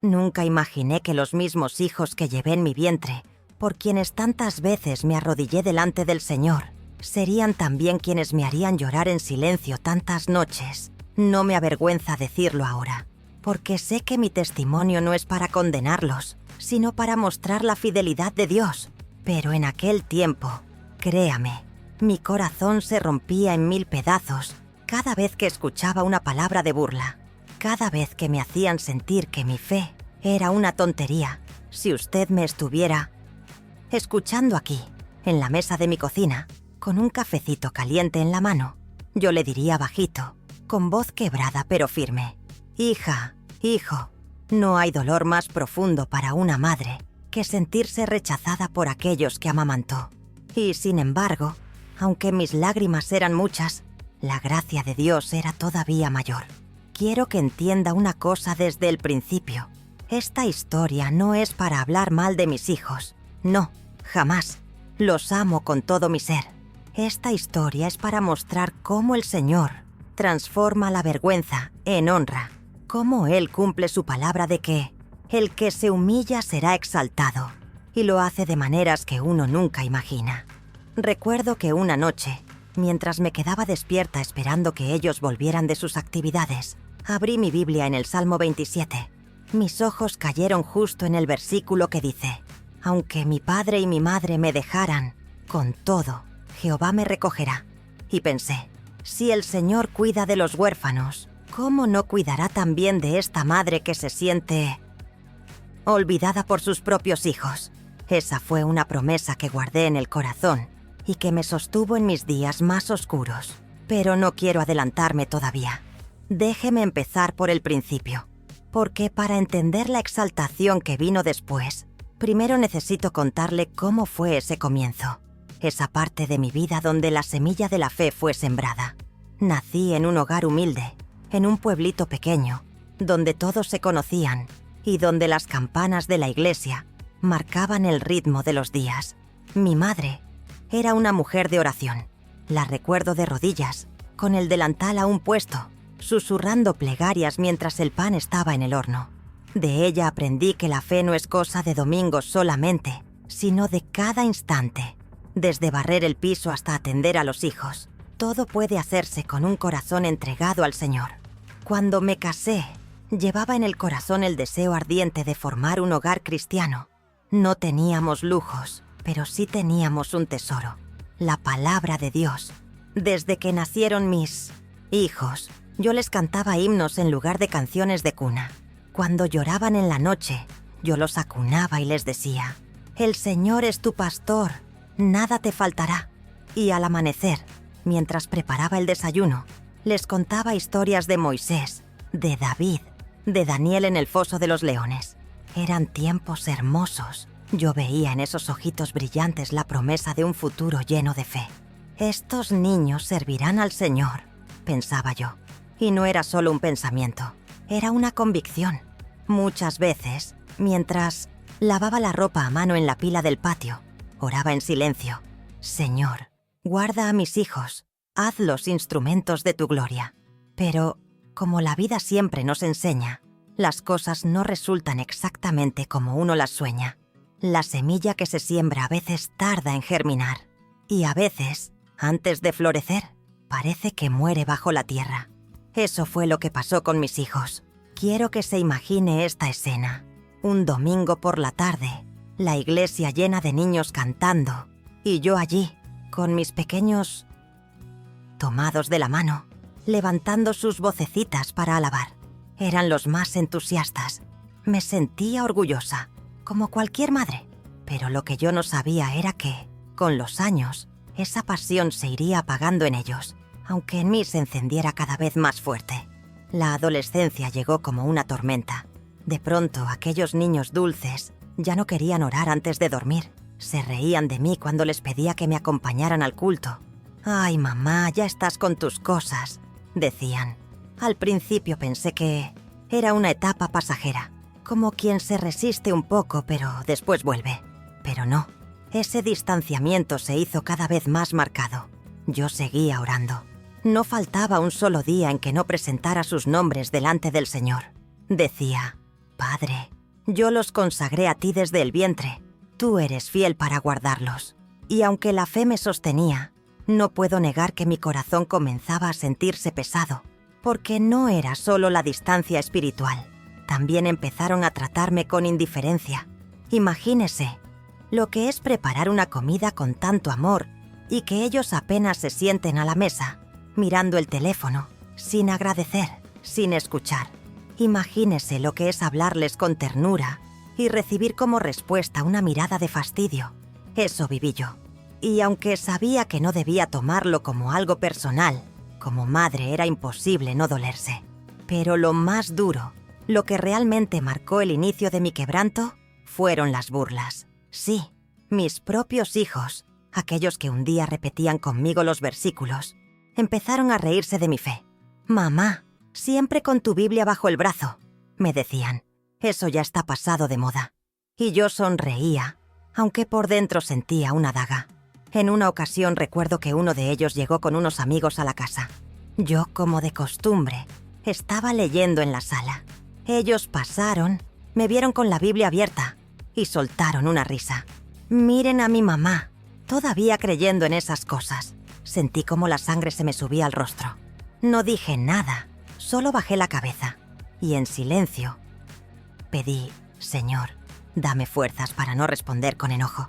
Nunca imaginé que los mismos hijos que llevé en mi vientre, por quienes tantas veces me arrodillé delante del Señor, serían también quienes me harían llorar en silencio tantas noches. No me avergüenza decirlo ahora, porque sé que mi testimonio no es para condenarlos, sino para mostrar la fidelidad de Dios. Pero en aquel tiempo, créame, mi corazón se rompía en 1000 pedazos cada vez que escuchaba una palabra de burla, cada vez que me hacían sentir que mi fe era una tontería. Si usted me estuviera escuchando aquí, en la mesa de mi cocina, con un cafecito caliente en la mano, yo le diría bajito, con voz quebrada pero firme: hija, hijo, no hay dolor más profundo para una madre que sentirse rechazada por aquellos que amamantó. Y sin embargo, aunque mis lágrimas eran muchas, la gracia de Dios era todavía mayor. Quiero que entienda una cosa desde el principio. Esta historia no es para hablar mal de mis hijos. No, jamás. Los amo con todo mi ser. Esta historia es para mostrar cómo el Señor transforma la vergüenza en honra, cómo Él cumple su palabra de que el que se humilla será exaltado, y lo hace de maneras que uno nunca imagina. Recuerdo que una noche, mientras me quedaba despierta esperando que ellos volvieran de sus actividades, abrí mi Biblia en el Salmo 27. Mis ojos cayeron justo en el versículo que dice: aunque mi padre y mi madre me dejaran, con todo, Jehová me recogerá. Y pensé, si el Señor cuida de los huérfanos, ¿cómo no cuidará también de esta madre que se siente olvidada por sus propios hijos? Esa fue una promesa que guardé en el corazón y que me sostuvo en mis días más oscuros. Pero no quiero adelantarme todavía. Déjeme empezar por el principio, porque para entender la exaltación que vino después, primero necesito contarle cómo fue ese comienzo, esa parte de mi vida donde la semilla de la fe fue sembrada. Nací en un hogar humilde, en un pueblito pequeño, donde todos se conocían y donde las campanas de la iglesia marcaban el ritmo de los días. Mi madre era una mujer de oración. La recuerdo de rodillas, con el delantal aún puesto, susurrando plegarias mientras el pan estaba en el horno. De ella aprendí que la fe no es cosa de domingos solamente, sino de cada instante. Desde barrer el piso hasta atender a los hijos, todo puede hacerse con un corazón entregado al Señor. Cuando me casé, llevaba en el corazón el deseo ardiente de formar un hogar cristiano. No teníamos lujos, pero sí teníamos un tesoro: la palabra de Dios. Desde que nacieron mis hijos, yo les cantaba himnos en lugar de canciones de cuna. Cuando lloraban en la noche, yo los acunaba y les decía: el Señor es tu pastor, nada te faltará. Y al amanecer, mientras preparaba el desayuno, les contaba historias de Moisés, de David, de Daniel en el foso de los leones. Eran tiempos hermosos. Yo veía en esos ojitos brillantes la promesa de un futuro lleno de fe. Estos niños servirán al Señor, pensaba yo. Y no era solo un pensamiento, era una convicción. Muchas veces, mientras lavaba la ropa a mano en la pila del patio, oraba en silencio: Señor, guarda a mis hijos, hazlos instrumentos de tu gloria. Pero, como la vida siempre nos enseña, las cosas no resultan exactamente como uno las sueña. La semilla que se siembra a veces tarda en germinar, y a veces, antes de florecer, parece que muere bajo la tierra. Eso fue lo que pasó con mis hijos. Quiero que se imagine esta escena. Un domingo por la tarde, la iglesia llena de niños cantando, y yo allí, con mis pequeños tomados de la mano, levantando sus vocecitas para alabar. Eran los más entusiastas. Me sentía orgullosa, como cualquier madre. Pero lo que yo no sabía era que, con los años, esa pasión se iría apagando en ellos, aunque en mí se encendiera cada vez más fuerte. La adolescencia llegó como una tormenta. De pronto, aquellos niños dulces ya no querían orar antes de dormir. Se reían de mí cuando les pedía que me acompañaran al culto. «Ay, mamá, ya estás con tus cosas», decían. Al principio pensé que era una etapa pasajera, como quien se resiste un poco pero después vuelve. Pero no, ese distanciamiento se hizo cada vez más marcado. Yo seguía orando. No faltaba un solo día en que no presentara sus nombres delante del Señor. Decía: Padre, yo los consagré a ti desde el vientre. Tú eres fiel para guardarlos. Y aunque la fe me sostenía, no puedo negar que mi corazón comenzaba a sentirse pesado, porque no era solo la distancia espiritual. También empezaron a tratarme con indiferencia. Imagínese lo que es preparar una comida con tanto amor y que ellos apenas se sienten a la mesa, mirando el teléfono, sin agradecer, sin escuchar. Imagínese lo que es hablarles con ternura y recibir como respuesta una mirada de fastidio. Eso viví yo. Y aunque sabía que no debía tomarlo como algo personal, como madre era imposible no dolerse. Pero lo más duro, lo que realmente marcó el inicio de mi quebranto, fueron las burlas. Sí, mis propios hijos, aquellos que un día repetían conmigo los versículos, empezaron a reírse de mi fe. «Mamá, siempre con tu Biblia bajo el brazo», me decían. «Eso ya está pasado de moda». Y yo sonreía, aunque por dentro sentía una daga. En una ocasión recuerdo que uno de ellos llegó con unos amigos a la casa. Yo, como de costumbre, estaba leyendo en la sala. Ellos pasaron, me vieron con la Biblia abierta y soltaron una risa. Miren a mi mamá, todavía creyendo en esas cosas. Sentí como la sangre se me subía al rostro. No dije nada, solo bajé la cabeza y en silencio pedí: «Señor, dame fuerzas para no responder con enojo».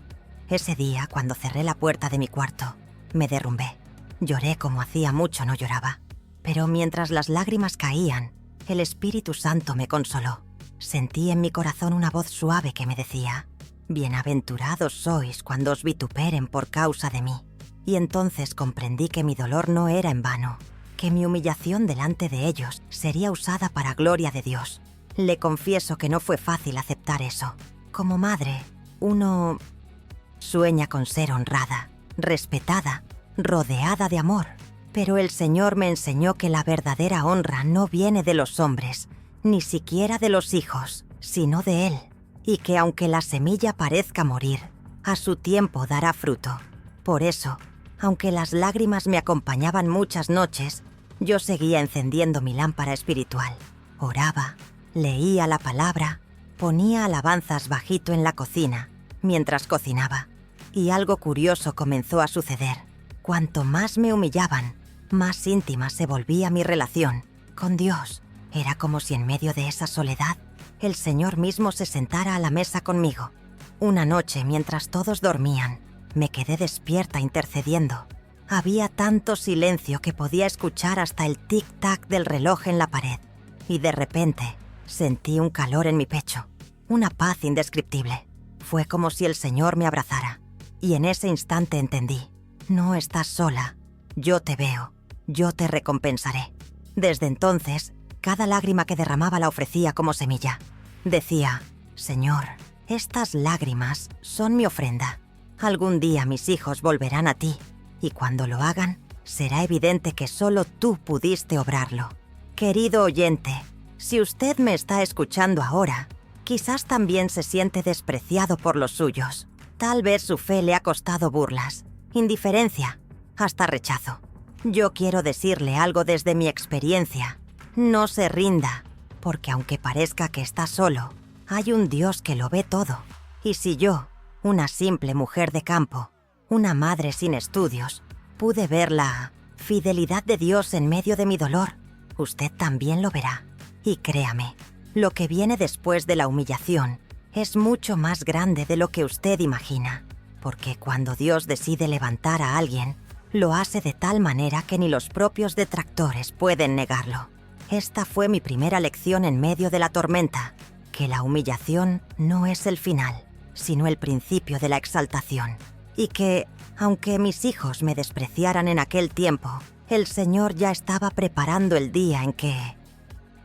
Ese día, cuando cerré la puerta de mi cuarto, me derrumbé. Lloré como hacía mucho no lloraba. Pero mientras las lágrimas caían, el Espíritu Santo me consoló. Sentí en mi corazón una voz suave que me decía: «Bienaventurados sois cuando os vituperen por causa de mí». Y entonces comprendí que mi dolor no era en vano, que mi humillación delante de ellos sería usada para gloria de Dios. Le confieso que no fue fácil aceptar eso. Como madre, uno sueña con ser honrada, respetada, rodeada de amor. Pero el Señor me enseñó que la verdadera honra no viene de los hombres, ni siquiera de los hijos, sino de Él. Y que aunque la semilla parezca morir, a su tiempo dará fruto. Por eso, aunque las lágrimas me acompañaban muchas noches, yo seguía encendiendo mi lámpara espiritual. Oraba, leía la palabra, ponía alabanzas bajito en la cocina, mientras cocinaba. Y algo curioso comenzó a suceder. Cuanto más me humillaban, más íntima se volvía mi relación con Dios. Era como si en medio de esa soledad, el Señor mismo se sentara a la mesa conmigo. Una noche, mientras todos dormían, me quedé despierta intercediendo. Había tanto silencio que podía escuchar hasta el tic-tac del reloj en la pared. Y de repente, sentí un calor en mi pecho, una paz indescriptible. Fue como si el Señor me abrazara. Y en ese instante entendí: no estás sola, yo te veo, yo te recompensaré. Desde entonces, cada lágrima que derramaba la ofrecía como semilla. Decía: Señor, estas lágrimas son mi ofrenda. Algún día mis hijos volverán a ti, y cuando lo hagan, será evidente que solo tú pudiste obrarlo. Querido oyente, si usted me está escuchando ahora, quizás también se siente despreciado por los suyos. Tal vez su fe le ha costado burlas, indiferencia, hasta rechazo. Yo quiero decirle algo desde mi experiencia. No se rinda, porque aunque parezca que está solo, hay un Dios que lo ve todo. Y si yo, una simple mujer de campo, una madre sin estudios, pude ver la fidelidad de Dios en medio de mi dolor, usted también lo verá. Y créame, lo que viene después de la humillación es mucho más grande de lo que usted imagina, porque cuando Dios decide levantar a alguien, lo hace de tal manera que ni los propios detractores pueden negarlo. Esta fue mi primera lección en medio de la tormenta, que la humillación no es el final, sino el principio de la exaltación. Y que, aunque mis hijos me despreciaran en aquel tiempo, el Señor ya estaba preparando el día en que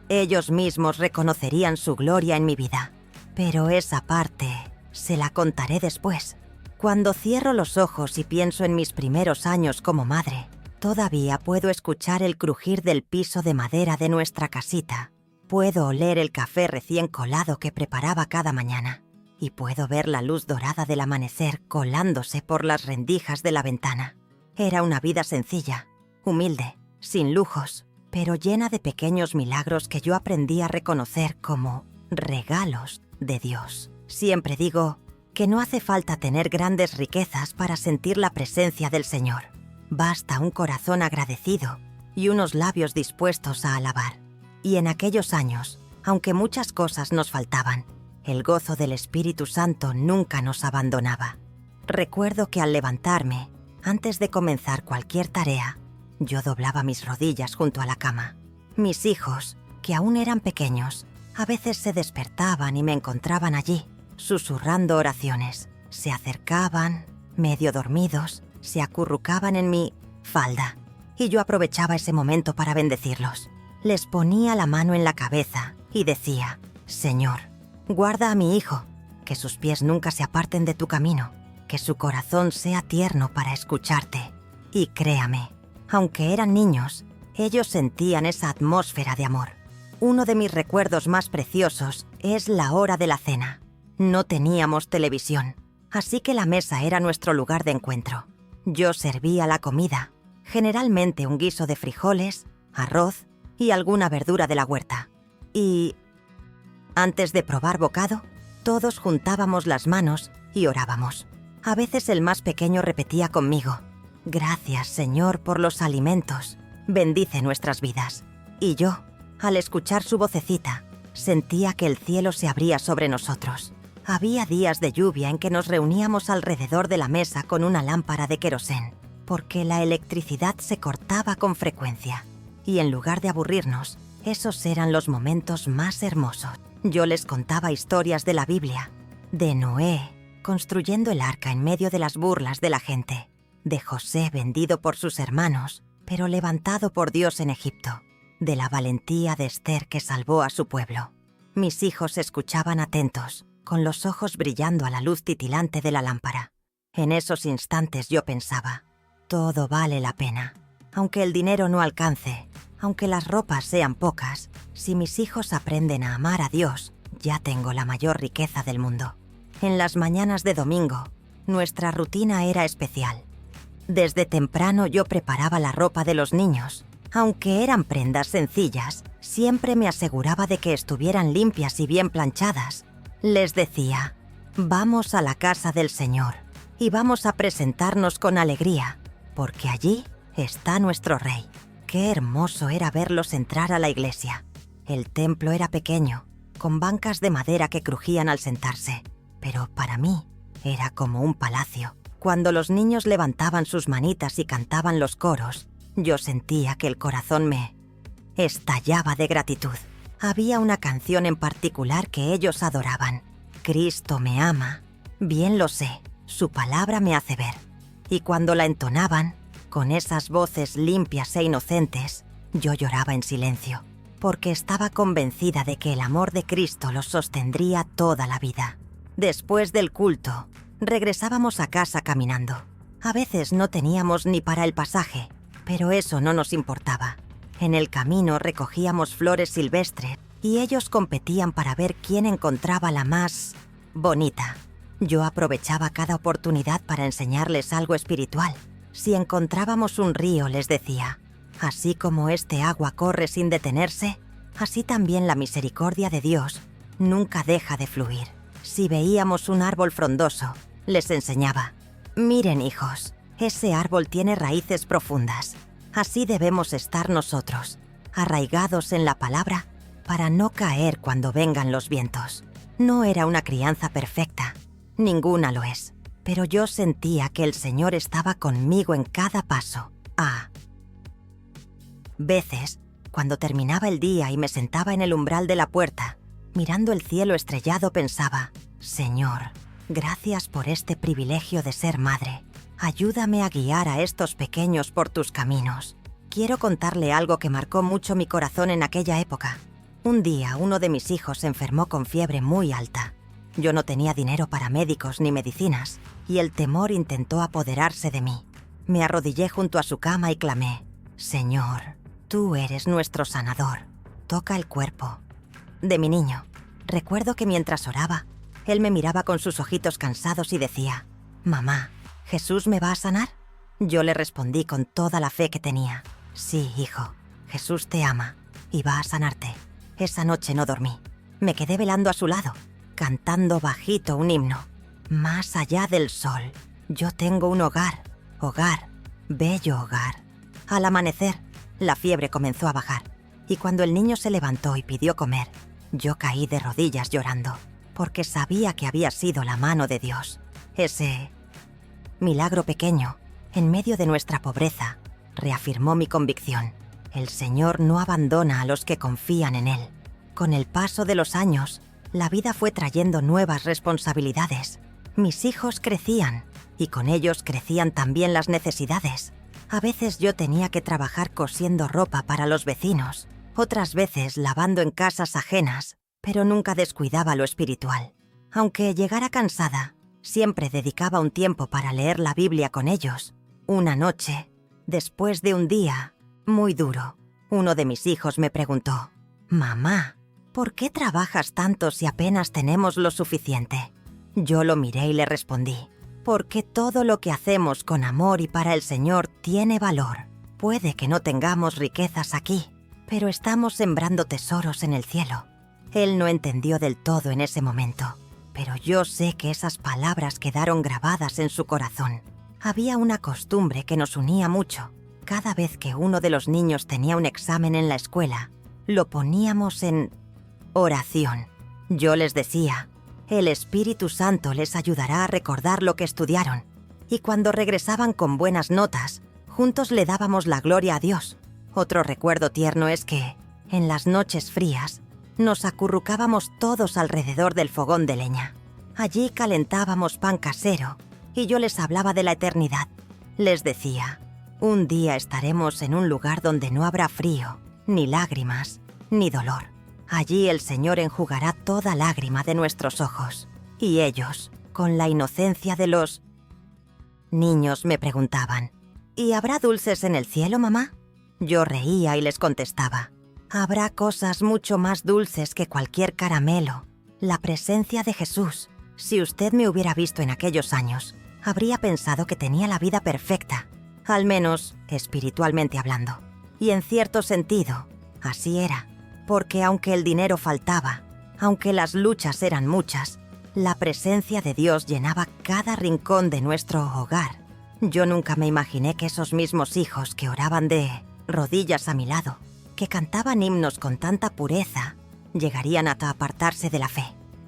ellos mismos reconocerían su gloria en mi vida. Pero esa parte se la contaré después. Cuando cierro los ojos y pienso en mis primeros años como madre, todavía puedo escuchar el crujir del piso de madera de nuestra casita. Puedo oler el café recién colado que preparaba cada mañana. Y puedo ver la luz dorada del amanecer colándose por las rendijas de la ventana. Era una vida sencilla, humilde, sin lujos, pero llena de pequeños milagros que yo aprendí a reconocer como regalos de Dios. Siempre digo que no hace falta tener grandes riquezas para sentir la presencia del Señor. Basta un corazón agradecido y unos labios dispuestos a alabar. Y en aquellos años, aunque muchas cosas nos faltaban, el gozo del Espíritu Santo nunca nos abandonaba. Recuerdo que al levantarme, antes de comenzar cualquier tarea, yo doblaba mis rodillas junto a la cama. Mis hijos, que aún eran pequeños, a veces se despertaban y me encontraban allí, susurrando oraciones. Se acercaban, medio dormidos, se acurrucaban en mi falda, y yo aprovechaba ese momento para bendecirlos. Les ponía la mano en la cabeza y decía: Señor, guarda a mi hijo, que sus pies nunca se aparten de tu camino, que su corazón sea tierno para escucharte. Y créame, aunque eran niños, ellos sentían esa atmósfera de amor. Uno de mis recuerdos más preciosos es la hora de la cena. No teníamos televisión, así que la mesa era nuestro lugar de encuentro. Yo servía la comida, generalmente un guiso de frijoles, arroz y alguna verdura de la huerta. Y antes de probar bocado, todos juntábamos las manos y orábamos. A veces el más pequeño repetía conmigo: Gracias, Señor, por los alimentos. Bendice nuestras vidas. Y yo, al escuchar su vocecita, sentía que el cielo se abría sobre nosotros. Había días de lluvia en que nos reuníamos alrededor de la mesa con una lámpara de querosén, porque la electricidad se cortaba con frecuencia. Y en lugar de aburrirnos, esos eran los momentos más hermosos. Yo les contaba historias de la Biblia, de Noé construyendo el arca en medio de las burlas de la gente, de José vendido por sus hermanos, pero levantado por Dios en Egipto, de la valentía de Esther que salvó a su pueblo. Mis hijos escuchaban atentos, con los ojos brillando a la luz titilante de la lámpara. En esos instantes yo pensaba: todo vale la pena. Aunque el dinero no alcance, aunque las ropas sean pocas, si mis hijos aprenden a amar a Dios, ya tengo la mayor riqueza del mundo. En las mañanas de domingo, nuestra rutina era especial. Desde temprano yo preparaba la ropa de los niños. Aunque eran prendas sencillas, siempre me aseguraba de que estuvieran limpias y bien planchadas. Les decía: vamos a la casa del Señor y vamos a presentarnos con alegría, porque allí está nuestro Rey. Qué hermoso era verlos entrar a la iglesia. El templo era pequeño, con bancas de madera que crujían al sentarse, pero para mí era como un palacio. Cuando los niños levantaban sus manitas y cantaban los coros, yo sentía que el corazón me estallaba de gratitud. Había una canción en particular que ellos adoraban: Cristo me ama, bien lo sé, su palabra me hace ver. Y cuando la entonaban, con esas voces limpias e inocentes, yo lloraba en silencio, porque estaba convencida de que el amor de Cristo los sostendría toda la vida. Después del culto, regresábamos a casa caminando. A veces no teníamos ni para el pasaje, pero eso no nos importaba. En el camino recogíamos flores silvestres y ellos competían para ver quién encontraba la más bonita. Yo aprovechaba cada oportunidad para enseñarles algo espiritual. Si encontrábamos un río, les decía: así como este agua corre sin detenerse, así también la misericordia de Dios nunca deja de fluir. Si veíamos un árbol frondoso, les enseñaba: miren, hijos, ese árbol tiene raíces profundas. Así debemos estar nosotros, arraigados en la palabra, para no caer cuando vengan los vientos. No era una crianza perfecta, ninguna lo es, pero yo sentía que el Señor estaba conmigo en cada paso. A veces, cuando terminaba el día y me sentaba en el umbral de la puerta, mirando el cielo estrellado, pensaba: Señor, gracias por este privilegio de ser madre. Ayúdame a guiar a estos pequeños por tus caminos. Quiero contarle algo que marcó mucho mi corazón en aquella época. Un día, uno de mis hijos se enfermó con fiebre muy alta. Yo no tenía dinero para médicos ni medicinas, y el temor intentó apoderarse de mí. Me arrodillé junto a su cama y clamé: Señor, tú eres nuestro sanador. Toca el cuerpo de mi niño. Recuerdo que mientras oraba, él me miraba con sus ojitos cansados y decía: Mamá, ¿Jesús me va a sanar? Yo le respondí con toda la fe que tenía: Sí, hijo, Jesús te ama y va a sanarte. Esa noche no dormí. Me quedé velando a su lado, cantando bajito un himno. Más allá del sol, yo tengo un hogar, hogar, bello hogar. Al amanecer, la fiebre comenzó a bajar, y cuando el niño se levantó y pidió comer, yo caí de rodillas llorando, porque sabía que había sido la mano de Dios. Ese milagro pequeño, en medio de nuestra pobreza, reafirmó mi convicción. El Señor no abandona a los que confían en Él. Con el paso de los años, la vida fue trayendo nuevas responsabilidades. Mis hijos crecían, y con ellos crecían también las necesidades. A veces yo tenía que trabajar cosiendo ropa para los vecinos, otras veces lavando en casas ajenas, pero nunca descuidaba lo espiritual. Aunque llegara cansada, siempre dedicaba un tiempo para leer la Biblia con ellos. Una noche, después de un día muy duro, uno de mis hijos me preguntó: «Mamá, ¿por qué trabajas tanto si apenas tenemos lo suficiente?». Yo lo miré y le respondí: «Porque todo lo que hacemos con amor y para el Señor tiene valor. Puede que no tengamos riquezas aquí, pero estamos sembrando tesoros en el cielo». Él no entendió del todo en ese momento, pero yo sé que esas palabras quedaron grabadas en su corazón. Había una costumbre que nos unía mucho. Cada vez que uno de los niños tenía un examen en la escuela, lo poníamos en oración. Yo les decía: «El Espíritu Santo les ayudará a recordar lo que estudiaron». Y cuando regresaban con buenas notas, juntos le dábamos la gloria a Dios. Otro recuerdo tierno es que, en las noches frías, nos acurrucábamos todos alrededor del fogón de leña. Allí calentábamos pan casero y yo les hablaba de la eternidad. Les decía: «Un día estaremos en un lugar donde no habrá frío, ni lágrimas, ni dolor. Allí el Señor enjugará toda lágrima de nuestros ojos». Y ellos, con la inocencia de los niños, me preguntaban: «¿Y habrá dulces en el cielo, mamá?». Yo reía y les contestaba: «Habrá cosas mucho más dulces que cualquier caramelo. La presencia de Jesús. Si usted me hubiera visto en aquellos años, habría pensado que tenía la vida perfecta, al menos espiritualmente hablando». Y en cierto sentido, así era, porque aunque el dinero faltaba, aunque las luchas eran muchas, la presencia de Dios llenaba cada rincón de nuestro hogar. Yo nunca me imaginé que esos mismos hijos que oraban de rodillas a mi lado, que cantaban himnos con tanta pureza, llegarían hasta apartarse de la fe.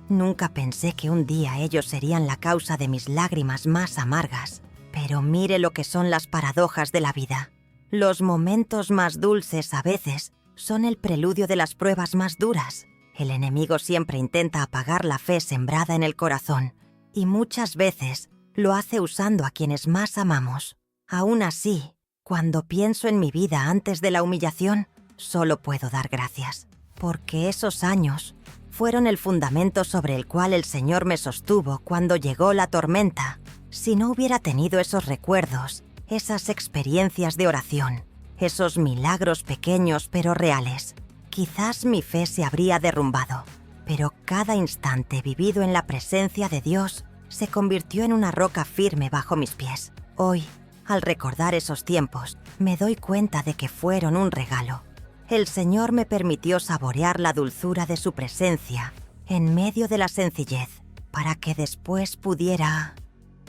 Nunca pensé que un día ellos serían la causa de mis lágrimas más amargas. Pero mire lo que son las paradojas de la vida. Los momentos más dulces a veces son el preludio de las pruebas más duras. El enemigo siempre intenta apagar la fe sembrada en el corazón, y muchas veces lo hace usando a quienes más amamos. Aún así, cuando pienso en mi vida antes de la humillación, solo puedo dar gracias, porque esos años fueron el fundamento sobre el cual el Señor me sostuvo cuando llegó la tormenta. Si no hubiera tenido esos recuerdos, esas experiencias de oración, esos milagros pequeños pero reales, quizás mi fe se habría derrumbado. Pero cada instante vivido en la presencia de Dios se convirtió en una roca firme bajo mis pies. Hoy, al recordar esos tiempos, me doy cuenta de que fueron un regalo. El Señor me permitió saborear la dulzura de su presencia en medio de la sencillez, para que después pudiera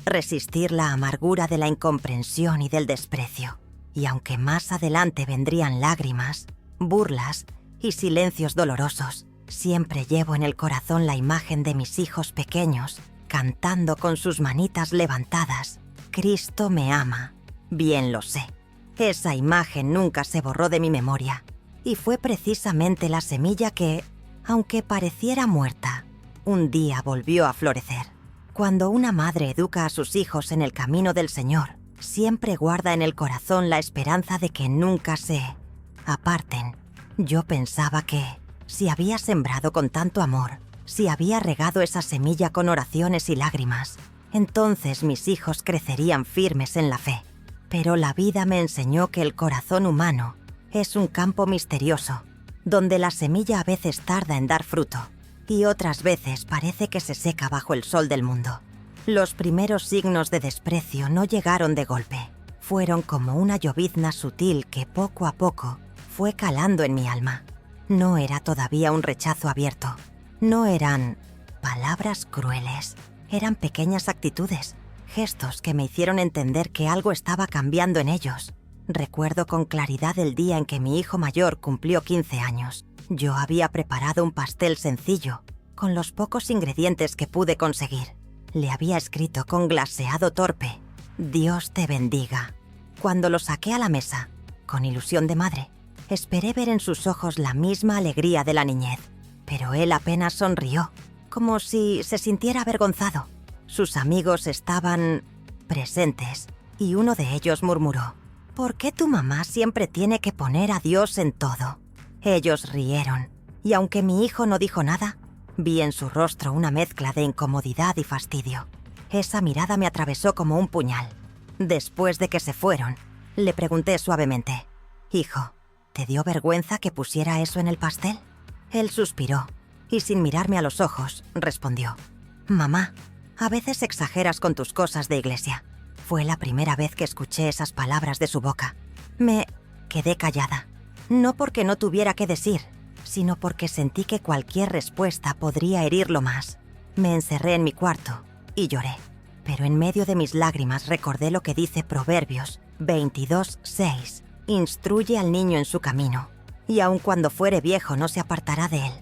resistir la amargura de la incomprensión y del desprecio. Y aunque más adelante vendrían lágrimas, burlas y silencios dolorosos, siempre llevo en el corazón la imagen de mis hijos pequeños, cantando con sus manitas levantadas: «Cristo me ama». Bien lo sé. Esa imagen nunca se borró de mi memoria. Y fue precisamente la semilla que, aunque pareciera muerta, un día volvió a florecer. Cuando una madre educa a sus hijos en el camino del Señor, siempre guarda en el corazón la esperanza de que nunca se aparten. Yo pensaba que, si había sembrado con tanto amor, si había regado esa semilla con oraciones y lágrimas, entonces mis hijos crecerían firmes en la fe. Pero la vida me enseñó que el corazón humano es un campo misterioso, donde la semilla a veces tarda en dar fruto y otras veces parece que se seca bajo el sol del mundo. Los primeros signos de desprecio no llegaron de golpe. Fueron como una llovizna sutil que poco a poco fue calando en mi alma. No era todavía un rechazo abierto, No eran palabras crueles, eran pequeñas actitudes, gestos que me hicieron entender que algo estaba cambiando en ellos. Recuerdo con claridad el día en que mi hijo mayor cumplió 15 años. Yo había preparado un pastel sencillo, con los pocos ingredientes que pude conseguir. Le había escrito con glaseado torpe: «Dios te bendiga». Cuando lo saqué a la mesa, con ilusión de madre, esperé ver en sus ojos la misma alegría de la niñez. Pero él apenas sonrió, como si se sintiera avergonzado. Sus amigos estaban presentes y uno de ellos murmuró: «¿Por qué tu mamá siempre tiene que poner a Dios en todo?». Ellos rieron, y aunque mi hijo no dijo nada, vi en su rostro una mezcla de incomodidad y fastidio. Esa mirada me atravesó como un puñal. Después de que se fueron, le pregunté suavemente: «Hijo, ¿te dio vergüenza que pusiera eso en el pastel?». Él suspiró y, sin mirarme a los ojos, respondió: «Mamá, a veces exageras con tus cosas de iglesia». Fue la primera vez que escuché esas palabras de su boca. Me quedé callada, no porque no tuviera qué decir, sino porque sentí que cualquier respuesta podría herirlo más. Me encerré en mi cuarto y lloré, pero en medio de mis lágrimas recordé lo que dice Proverbios 22:6. «Instruye al niño en su camino, y aun cuando fuere viejo no se apartará de él».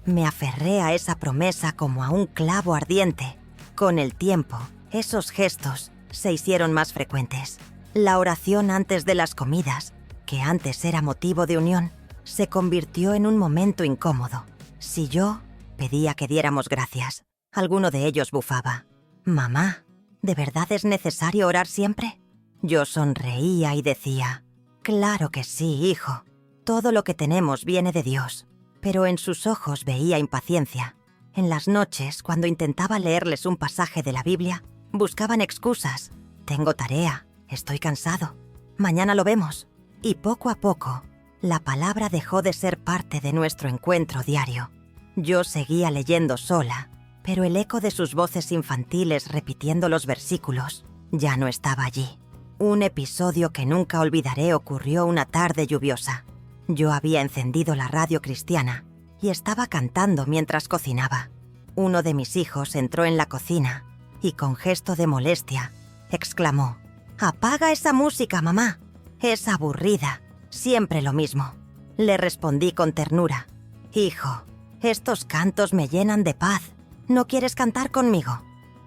Me aferré a esa promesa como a un clavo ardiente. Con el tiempo, esos gestos se hicieron más frecuentes. La oración antes de las comidas, que antes era motivo de unión, se convirtió en un momento incómodo. Si yo pedía que diéramos gracias, alguno de ellos bufaba: «Mamá, ¿de verdad es necesario orar siempre?». Yo sonreía y decía: «Claro que sí, hijo. Todo lo que tenemos viene de Dios». Pero en sus ojos veía impaciencia. En las noches, cuando intentaba leerles un pasaje de la Biblia, buscaban excusas: «Tengo tarea, estoy cansado, mañana lo vemos». Y poco a poco, la palabra dejó de ser parte de nuestro encuentro diario. Yo seguía leyendo sola, pero el eco de sus voces infantiles repitiendo los versículos ya no estaba allí. Un episodio que nunca olvidaré ocurrió una tarde lluviosa. Yo había encendido la radio cristiana y estaba cantando mientras cocinaba. Uno de mis hijos entró en la cocina y, con gesto de molestia, exclamó: «Apaga esa música, mamá. Es aburrida, siempre lo mismo». Le respondí con ternura: «Hijo, estos cantos me llenan de paz. ¿No quieres cantar conmigo?».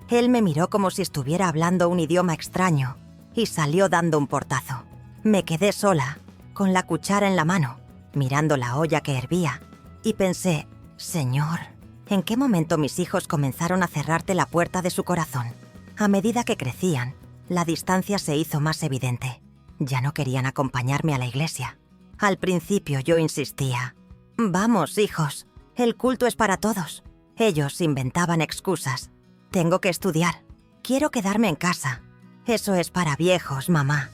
Él me miró como si estuviera hablando un idioma extraño y salió dando un portazo. Me quedé sola, con la cuchara en la mano, mirando la olla que hervía, y pensé: «Señor, ¿en qué momento mis hijos comenzaron a cerrarte la puerta de su corazón?». A medida que crecían, la distancia se hizo más evidente. Ya no querían acompañarme a la iglesia. Al principio yo insistía: «Vamos, hijos, el culto es para todos». Ellos inventaban excusas: «Tengo que estudiar, quiero quedarme en casa, eso es para viejos, mamá».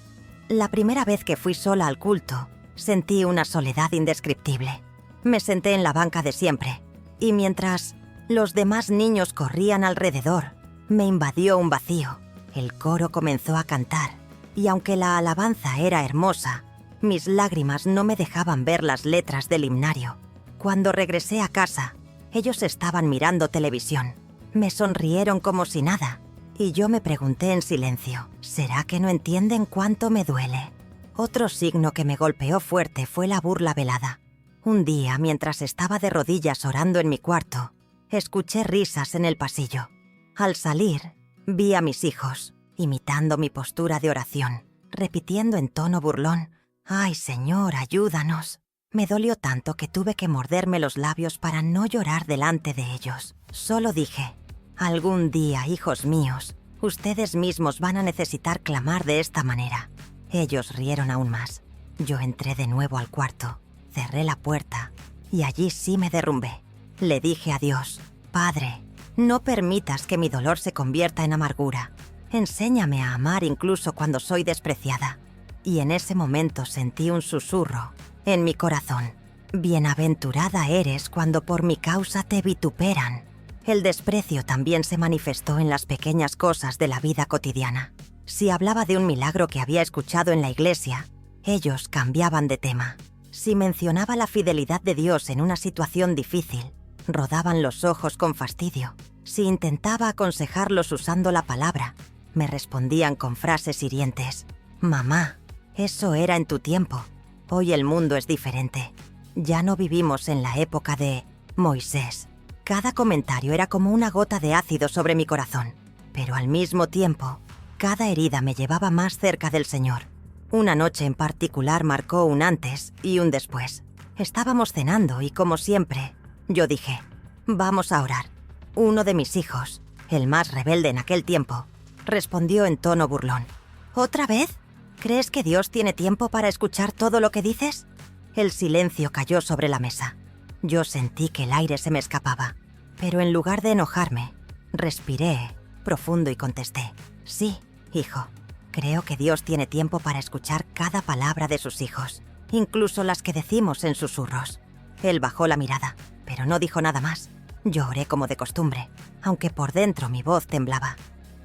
La primera vez que fui sola al culto, sentí una soledad indescriptible. Me senté en la banca de siempre, y mientras los demás niños corrían alrededor, me invadió un vacío. El coro comenzó a cantar, y aunque la alabanza era hermosa, mis lágrimas no me dejaban ver las letras del himnario. Cuando regresé a casa, ellos estaban mirando televisión. Me sonrieron como si nada, y yo me pregunté en silencio: ¿será que no entienden cuánto me duele? Otro signo que me golpeó fuerte fue la burla velada. Un día, mientras estaba de rodillas orando en mi cuarto, escuché risas en el pasillo. Al salir, vi a mis hijos, imitando mi postura de oración, repitiendo en tono burlón: «Ay, Señor, ayúdanos». Me dolió tanto que tuve que morderme los labios para no llorar delante de ellos. Solo dije: «Algún día, hijos míos, ustedes mismos van a necesitar clamar de esta manera». Ellos rieron aún más. Yo entré de nuevo al cuarto, cerré la puerta y allí sí me derrumbé. Le dije a Dios: «Padre, no permitas que mi dolor se convierta en amargura. Enséñame a amar incluso cuando soy despreciada». Y en ese momento sentí un susurro en mi corazón: «Bienaventurada eres cuando por mi causa te vituperan». El desprecio también se manifestó en las pequeñas cosas de la vida cotidiana. Si hablaba de un milagro que había escuchado en la iglesia, ellos cambiaban de tema. Si mencionaba la fidelidad de Dios en una situación difícil, Rodaban los ojos con fastidio. Si intentaba aconsejarlos usando la palabra, me respondían con frases hirientes. «Mamá, eso era en tu tiempo. Hoy el mundo es diferente. Ya no vivimos en la época de Moisés». Cada comentario era como una gota de ácido sobre mi corazón, pero al mismo tiempo, cada herida me llevaba más cerca del Señor. Una noche en particular marcó un antes y un después. Estábamos cenando y, como siempre, yo dije, «Vamos a orar». Uno de mis hijos, el más rebelde en aquel tiempo, respondió en tono burlón. «¿Otra vez? ¿Crees que Dios tiene tiempo para escuchar todo lo que dices?». El silencio cayó sobre la mesa. Yo sentí que el aire se me escapaba, pero en lugar de enojarme, respiré profundo y contesté, «Sí, hijo, creo que Dios tiene tiempo para escuchar cada palabra de sus hijos, incluso las que decimos en susurros». Él bajó la mirada, pero no dijo nada más. Yo oré como de costumbre, aunque por dentro mi voz temblaba.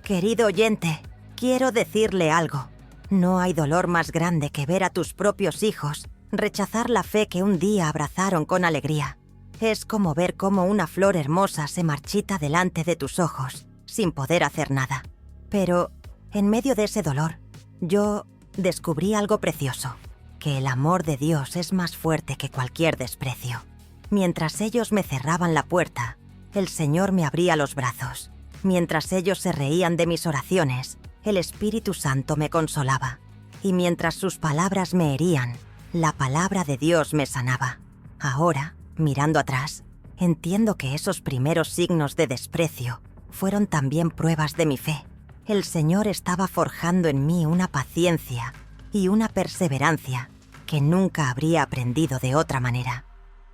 «Querido oyente, quiero decirle algo. No hay dolor más grande que ver a tus propios hijos rechazar la fe que un día abrazaron con alegría. Es como ver cómo una flor hermosa se marchita delante de tus ojos, sin poder hacer nada. Pero, en medio de ese dolor, yo descubrí algo precioso, que el amor de Dios es más fuerte que cualquier desprecio. Mientras ellos me cerraban la puerta, el Señor me abría los brazos. Mientras ellos se reían de mis oraciones, el Espíritu Santo me consolaba. Y mientras sus palabras me herían, la palabra de Dios me sanaba. Ahora, mirando atrás, entiendo que esos primeros signos de desprecio fueron también pruebas de mi fe. El Señor estaba forjando en mí una paciencia y una perseverancia que nunca habría aprendido de otra manera.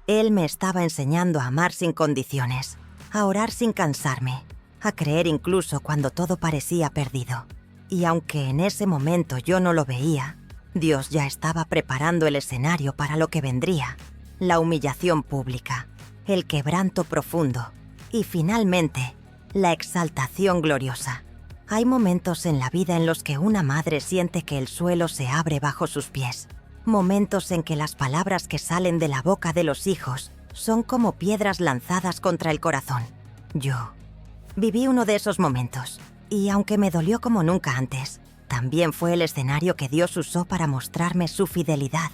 Él me estaba enseñando a amar sin condiciones, a orar sin cansarme, a creer incluso cuando todo parecía perdido. Y aunque en ese momento yo no lo veía, Dios ya estaba preparando el escenario para lo que vendría, la humillación pública, el quebranto profundo y finalmente la exaltación gloriosa. Hay momentos en la vida en los que una madre siente que el suelo se abre bajo sus pies, momentos en que las palabras que salen de la boca de los hijos son como piedras lanzadas contra el corazón. Yo viví uno de esos momentos, y aunque me dolió como nunca antes, también fue el escenario que Dios usó para mostrarme su fidelidad.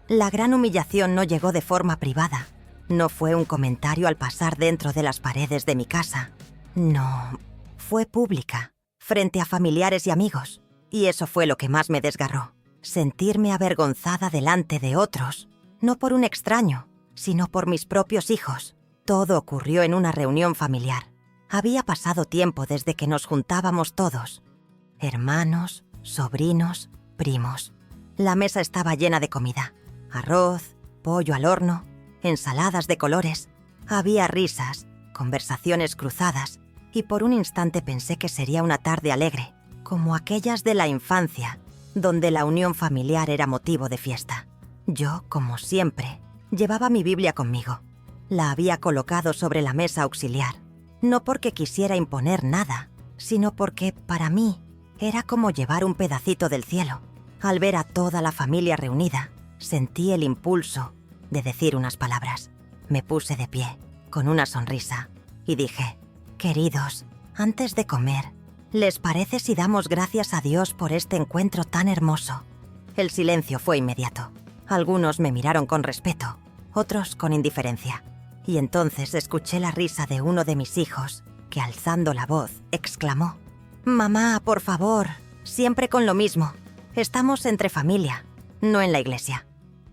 La gran humillación no llegó de forma privada. No fue un comentario al pasar dentro de las paredes de mi casa. No, fue pública, frente a familiares y amigos. Y eso fue lo que más me desgarró. Sentirme avergonzada delante de otros, no por un extraño, sino por mis propios hijos. Todo ocurrió en una reunión familiar. Había pasado tiempo desde que nos juntábamos todos. Hermanos, sobrinos, primos. La mesa estaba llena de comida. Arroz, pollo al horno, ensaladas de colores. Había risas, conversaciones cruzadas, y por un instante pensé que sería una tarde alegre, como aquellas de la infancia, donde la unión familiar era motivo de fiesta. Yo, como siempre, llevaba mi Biblia conmigo. La había colocado sobre la mesa auxiliar, no porque quisiera imponer nada, sino porque, para mí, era como llevar un pedacito del cielo. Al ver a toda la familia reunida, sentí el impulso de decir unas palabras. Me puse de pie, con una sonrisa, y dije, «Queridos, antes de comer, ¿les parece si damos gracias a Dios por este encuentro tan hermoso?». El silencio fue inmediato. Algunos me miraron con respeto, otros con indiferencia. Y entonces escuché la risa de uno de mis hijos, que alzando la voz, exclamó, «Mamá, por favor, siempre con lo mismo. Estamos entre familia, no en la iglesia».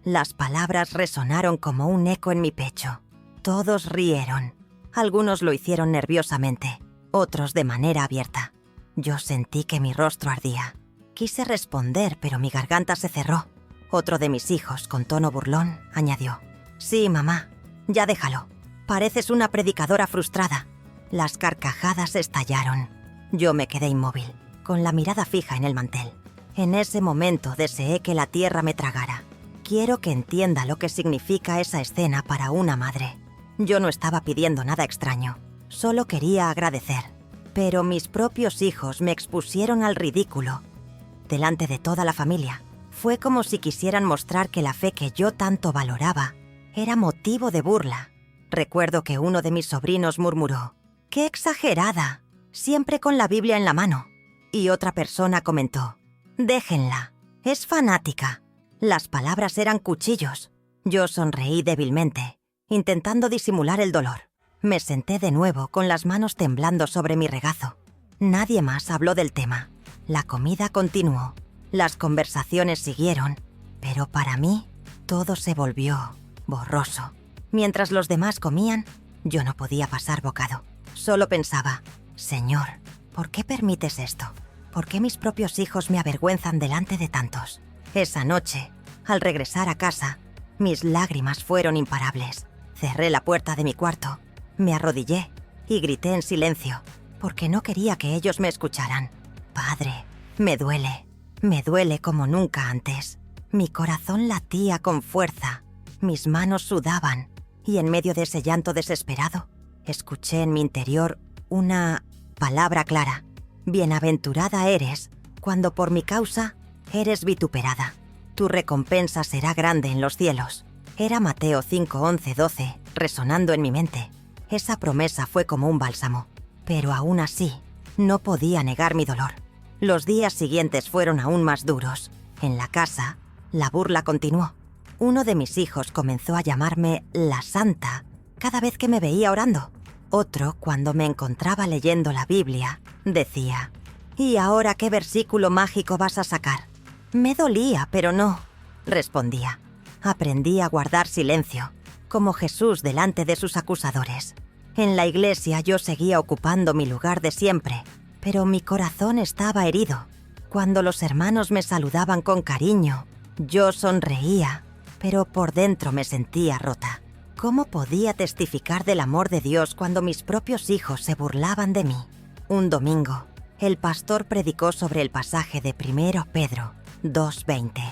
Las palabras resonaron como un eco en mi pecho. Todos rieron. Algunos lo hicieron nerviosamente, otros de manera abierta. Yo sentí que mi rostro ardía. Quise responder, pero mi garganta se cerró. Otro de mis hijos, con tono burlón, añadió, «Sí, mamá, ya déjalo. Pareces una predicadora frustrada». Las carcajadas estallaron. Yo me quedé inmóvil, con la mirada fija en el mantel. En ese momento deseé que la tierra me tragara. Quiero que entienda lo que significa esa escena para una madre. Yo no estaba pidiendo nada extraño, solo quería agradecer. Pero mis propios hijos me expusieron al ridículo. Delante de toda la familia, fue como si quisieran mostrar que la fe que yo tanto valoraba era motivo de burla. Recuerdo que uno de mis sobrinos murmuró: «¡Qué exagerada! Siempre con la Biblia en la mano». Y otra persona comentó: «Déjenla, es fanática». Las palabras eran cuchillos. Yo sonreí débilmente, intentando disimular el dolor. Me senté de nuevo con las manos temblando sobre mi regazo. Nadie más habló del tema. La comida continuó. Las conversaciones siguieron. Pero para mí, todo se volvió borroso. Mientras los demás comían, yo no podía pasar bocado. Solo pensaba: «Señor, ¿por qué permites esto? ¿Por qué mis propios hijos me avergüenzan delante de tantos?». Esa noche, al regresar a casa, mis lágrimas fueron imparables. Cerré la puerta de mi cuarto, me arrodillé y grité en silencio, porque no quería que ellos me escucharan: «Padre, me duele como nunca antes». Mi corazón latía con fuerza, mis manos sudaban, y en medio de ese llanto desesperado, escuché en mi interior una palabra clara: «Bienaventurada eres cuando por mi causa eres vituperada. Tu recompensa será grande en los cielos». Era Mateo 5, 11, 12, resonando en mi mente. Esa promesa fue como un bálsamo, pero aún así, no podía negar mi dolor. Los días siguientes fueron aún más duros. En la casa, la burla continuó. Uno de mis hijos comenzó a llamarme la Santa cada vez que me veía orando. Otro, cuando me encontraba leyendo la Biblia, decía: «¿Y ahora qué versículo mágico vas a sacar?». «Me dolía, pero no», respondía. Aprendí a guardar silencio, como Jesús delante de sus acusadores. En la iglesia yo seguía ocupando mi lugar de siempre, pero mi corazón estaba herido. Cuando los hermanos me saludaban con cariño, yo sonreía, pero por dentro me sentía rota. ¿Cómo podía testificar del amor de Dios cuando mis propios hijos se burlaban de mí? Un domingo, el pastor predicó sobre el pasaje de 1 Pedro 2:20.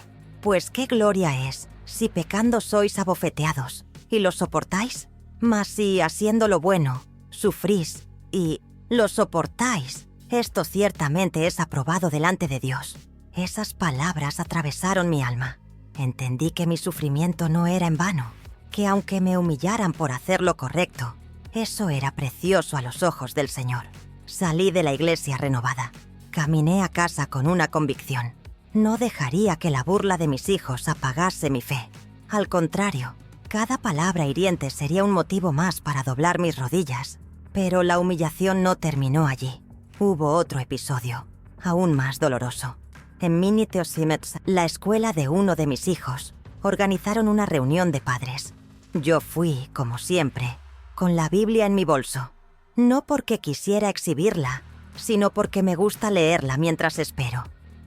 «Pues qué gloria es, si pecando sois abofeteados, y lo soportáis. Mas si, haciendo lo bueno, sufrís y lo soportáis, esto ciertamente es aprobado delante de Dios». Esas palabras atravesaron mi alma. Entendí que mi sufrimiento no era en vano, que aunque me humillaran por hacer lo correcto, eso era precioso a los ojos del Señor. Salí de la iglesia renovada. Caminé a casa con una convicción: no dejaría que la burla de mis hijos apagase mi fe. Al contrario, cada palabra hiriente sería un motivo más para doblar mis rodillas. Pero la humillación no terminó allí. Hubo otro episodio, aún más doloroso. En Mini Teosimets, la escuela de uno de mis hijos, organizaron una reunión de padres. Yo fui, como siempre, con la Biblia en mi bolso. No porque quisiera exhibirla, sino porque me gusta leerla mientras espero.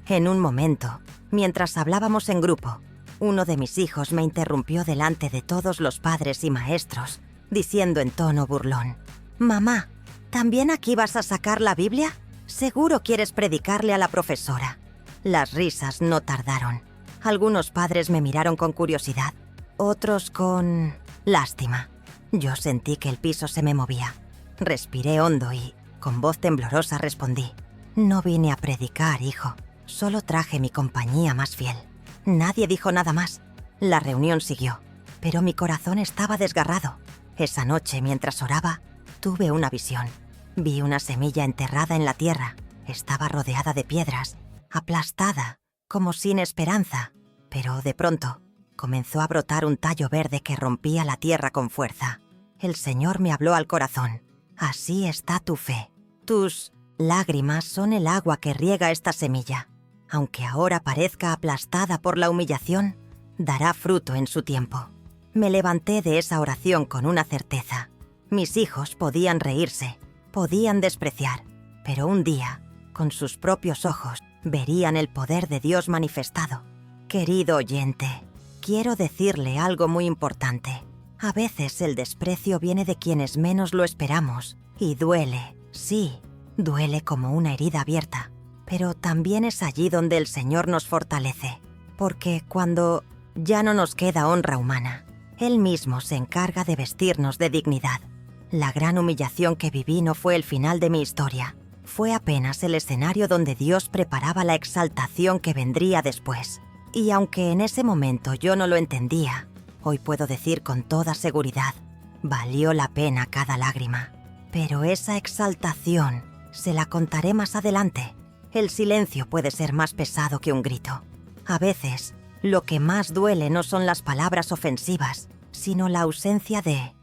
En un momento, mientras hablábamos en grupo, uno de mis hijos me interrumpió delante de todos los padres y maestros, diciendo en tono burlón: «Mamá, ¿también aquí vas a sacar la Biblia? Seguro quieres predicarle a la profesora». Las risas no tardaron. Algunos padres me miraron con curiosidad, otros con lástima. Yo sentí que el piso se me movía. Respiré hondo y, con voz temblorosa, respondí: «No vine a predicar, hijo. Solo traje mi compañía más fiel». Nadie dijo nada más. La reunión siguió, pero mi corazón estaba desgarrado. Esa noche, mientras oraba, tuve una visión. Vi una semilla enterrada en la tierra. Estaba rodeada de piedras, aplastada, como sin esperanza. Pero de pronto, comenzó a brotar un tallo verde que rompía la tierra con fuerza. El Señor me habló al corazón: «Así está tu fe. Tus lágrimas son el agua que riega esta semilla. Aunque ahora parezca aplastada por la humillación, dará fruto en su tiempo». Me levanté de esa oración con una certeza. Mis hijos podían reírse, podían despreciar, pero un día, con sus propios ojos, verían el poder de Dios manifestado. Querido oyente, quiero decirle algo muy importante. A veces el desprecio viene de quienes menos lo esperamos y duele, sí, duele como una herida abierta. Pero también es allí donde el Señor nos fortalece, porque cuando ya no nos queda honra humana, Él mismo se encarga de vestirnos de dignidad. La gran humillación que viví no fue el final de mi historia, fue apenas el escenario donde Dios preparaba la exaltación que vendría después. Y aunque en ese momento yo no lo entendía, hoy puedo decir con toda seguridad: Valió la pena cada lágrima. Pero esa exaltación se la contaré más adelante. El silencio puede ser más pesado que un grito. A veces, lo que más duele no son las palabras ofensivas, sino la ausencia de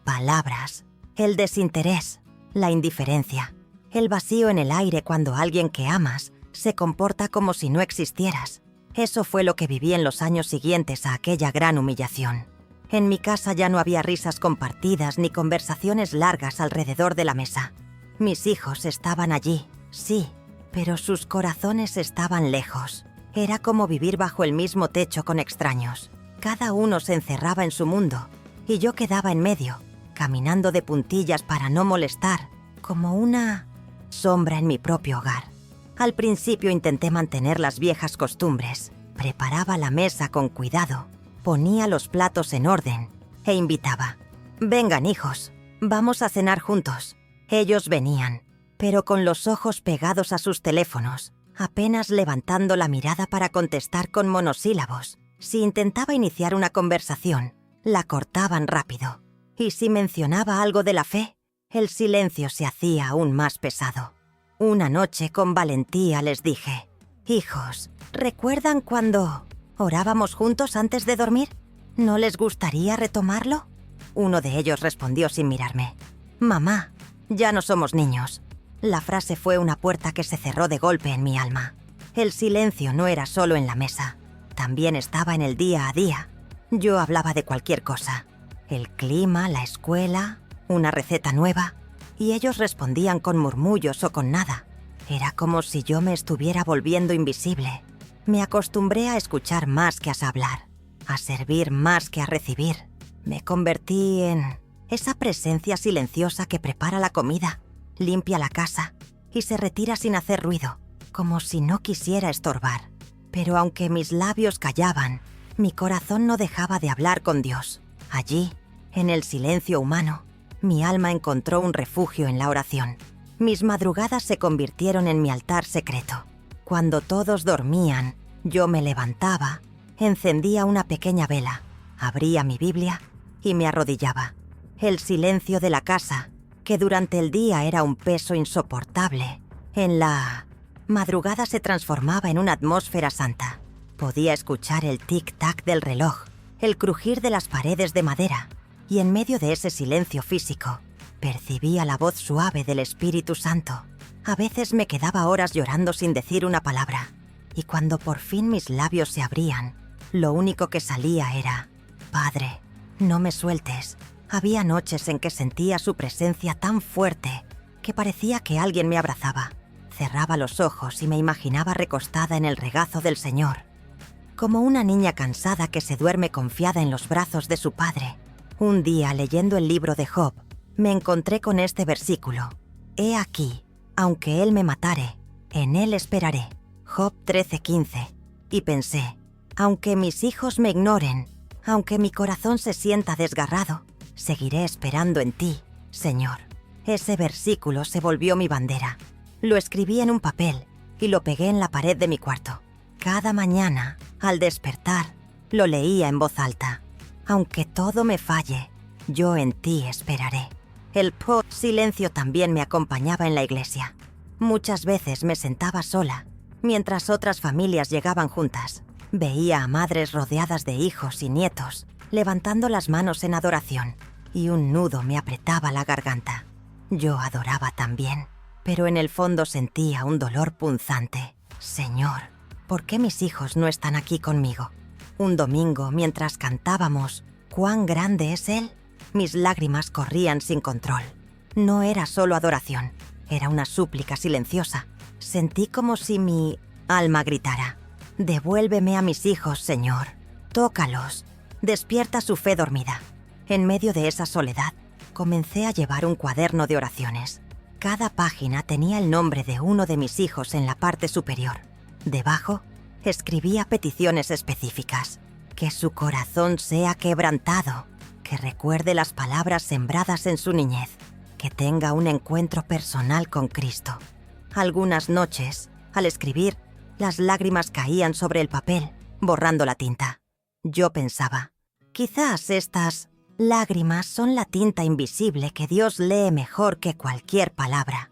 palabras, el desinterés, la indiferencia, el vacío en el aire cuando alguien que amas se comporta como si no existieras. Eso fue lo que viví en los años siguientes a aquella gran humillación. En mi casa ya no había risas compartidas ni conversaciones largas alrededor de la mesa. Mis hijos estaban allí, sí, pero sus corazones estaban lejos. Era como vivir bajo el mismo techo con extraños. Cada uno se encerraba en su mundo y yo quedaba en medio, caminando de puntillas para no molestar, como una sombra en mi propio hogar. Al principio intenté mantener las viejas costumbres. Preparaba la mesa con cuidado, ponía los platos en orden e invitaba. «Vengan, hijos, vamos a cenar juntos». Ellos venían, pero con los ojos pegados a sus teléfonos, apenas levantando la mirada para contestar con monosílabos. Si intentaba iniciar una conversación, la cortaban rápido. Y si mencionaba algo de la fe, el silencio se hacía aún más pesado. Una noche, con valentía, les dije: «Hijos, ¿recuerdan cuando orábamos juntos antes de dormir? ¿No les gustaría retomarlo?». Uno de ellos respondió sin mirarme: «Mamá, ya no somos niños». La frase fue una puerta que se cerró de golpe en mi alma. El silencio no era solo en la mesa, también estaba en el día a día. Yo hablaba de cualquier cosa: el clima, la escuela, una receta nueva, y ellos respondían con murmullos o con nada. Era como si yo me estuviera volviendo invisible. Me acostumbré a escuchar más que a hablar, a servir más que a recibir. Me convertí en esa presencia silenciosa que prepara la comida, limpia la casa y se retira sin hacer ruido, como si no quisiera estorbar. Pero aunque mis labios callaban, mi corazón no dejaba de hablar con Dios. Allí, en el silencio humano, mi alma encontró un refugio en la oración. Mis madrugadas se convirtieron en mi altar secreto. Cuando todos dormían, yo me levantaba, encendía una pequeña vela, abría mi Biblia y me arrodillaba. El silencio de la casa, que durante el día era un peso insoportable, en la madrugada se transformaba en una atmósfera santa. Podía escuchar el tic-tac del reloj, el crujir de las paredes de madera, y en medio de ese silencio físico, percibía la voz suave del Espíritu Santo. A veces me quedaba horas llorando sin decir una palabra, y cuando por fin mis labios se abrían, lo único que salía era: «Padre, no me sueltes». Había noches en que sentía su presencia tan fuerte que parecía que alguien me abrazaba. Cerraba los ojos y me imaginaba recostada en el regazo del Señor, como una niña cansada que se duerme confiada en los brazos de su padre. Un día, leyendo el libro de Job, me encontré con este versículo: «He aquí, aunque él me matare, en él esperaré». Job 13:15. Y pensé: aunque mis hijos me ignoren, aunque mi corazón se sienta desgarrado, seguiré esperando en ti, Señor. Ese versículo se volvió mi bandera. Lo escribí en un papel y lo pegué en la pared de mi cuarto. Cada mañana, al despertar, lo leía en voz alta: «Aunque todo me falle, yo en ti esperaré». El silencio también me acompañaba en la iglesia. Muchas veces me sentaba sola, mientras otras familias llegaban juntas. Veía a madres rodeadas de hijos y nietos, levantando las manos en adoración, y un nudo me apretaba la garganta. Yo adoraba también, pero en el fondo sentía un dolor punzante. «Señor, ¿por qué mis hijos no están aquí conmigo?». Un domingo, mientras cantábamos «¿Cuán grande es Él?», mis lágrimas corrían sin control. No era solo adoración, era una súplica silenciosa. Sentí como si mi alma gritara: «Devuélveme a mis hijos, Señor. Tócalos. Despierta su fe dormida». En medio de esa soledad, comencé a llevar un cuaderno de oraciones. Cada página tenía el nombre de uno de mis hijos en la parte superior. Debajo, escribía peticiones específicas: que su corazón sea quebrantado, que recuerde las palabras sembradas en su niñez, que tenga un encuentro personal con Cristo. Algunas noches, al escribir, las lágrimas caían sobre el papel, borrando la tinta. Yo pensaba: quizás estas Lágrimas son la tinta invisible que Dios lee mejor que cualquier palabra.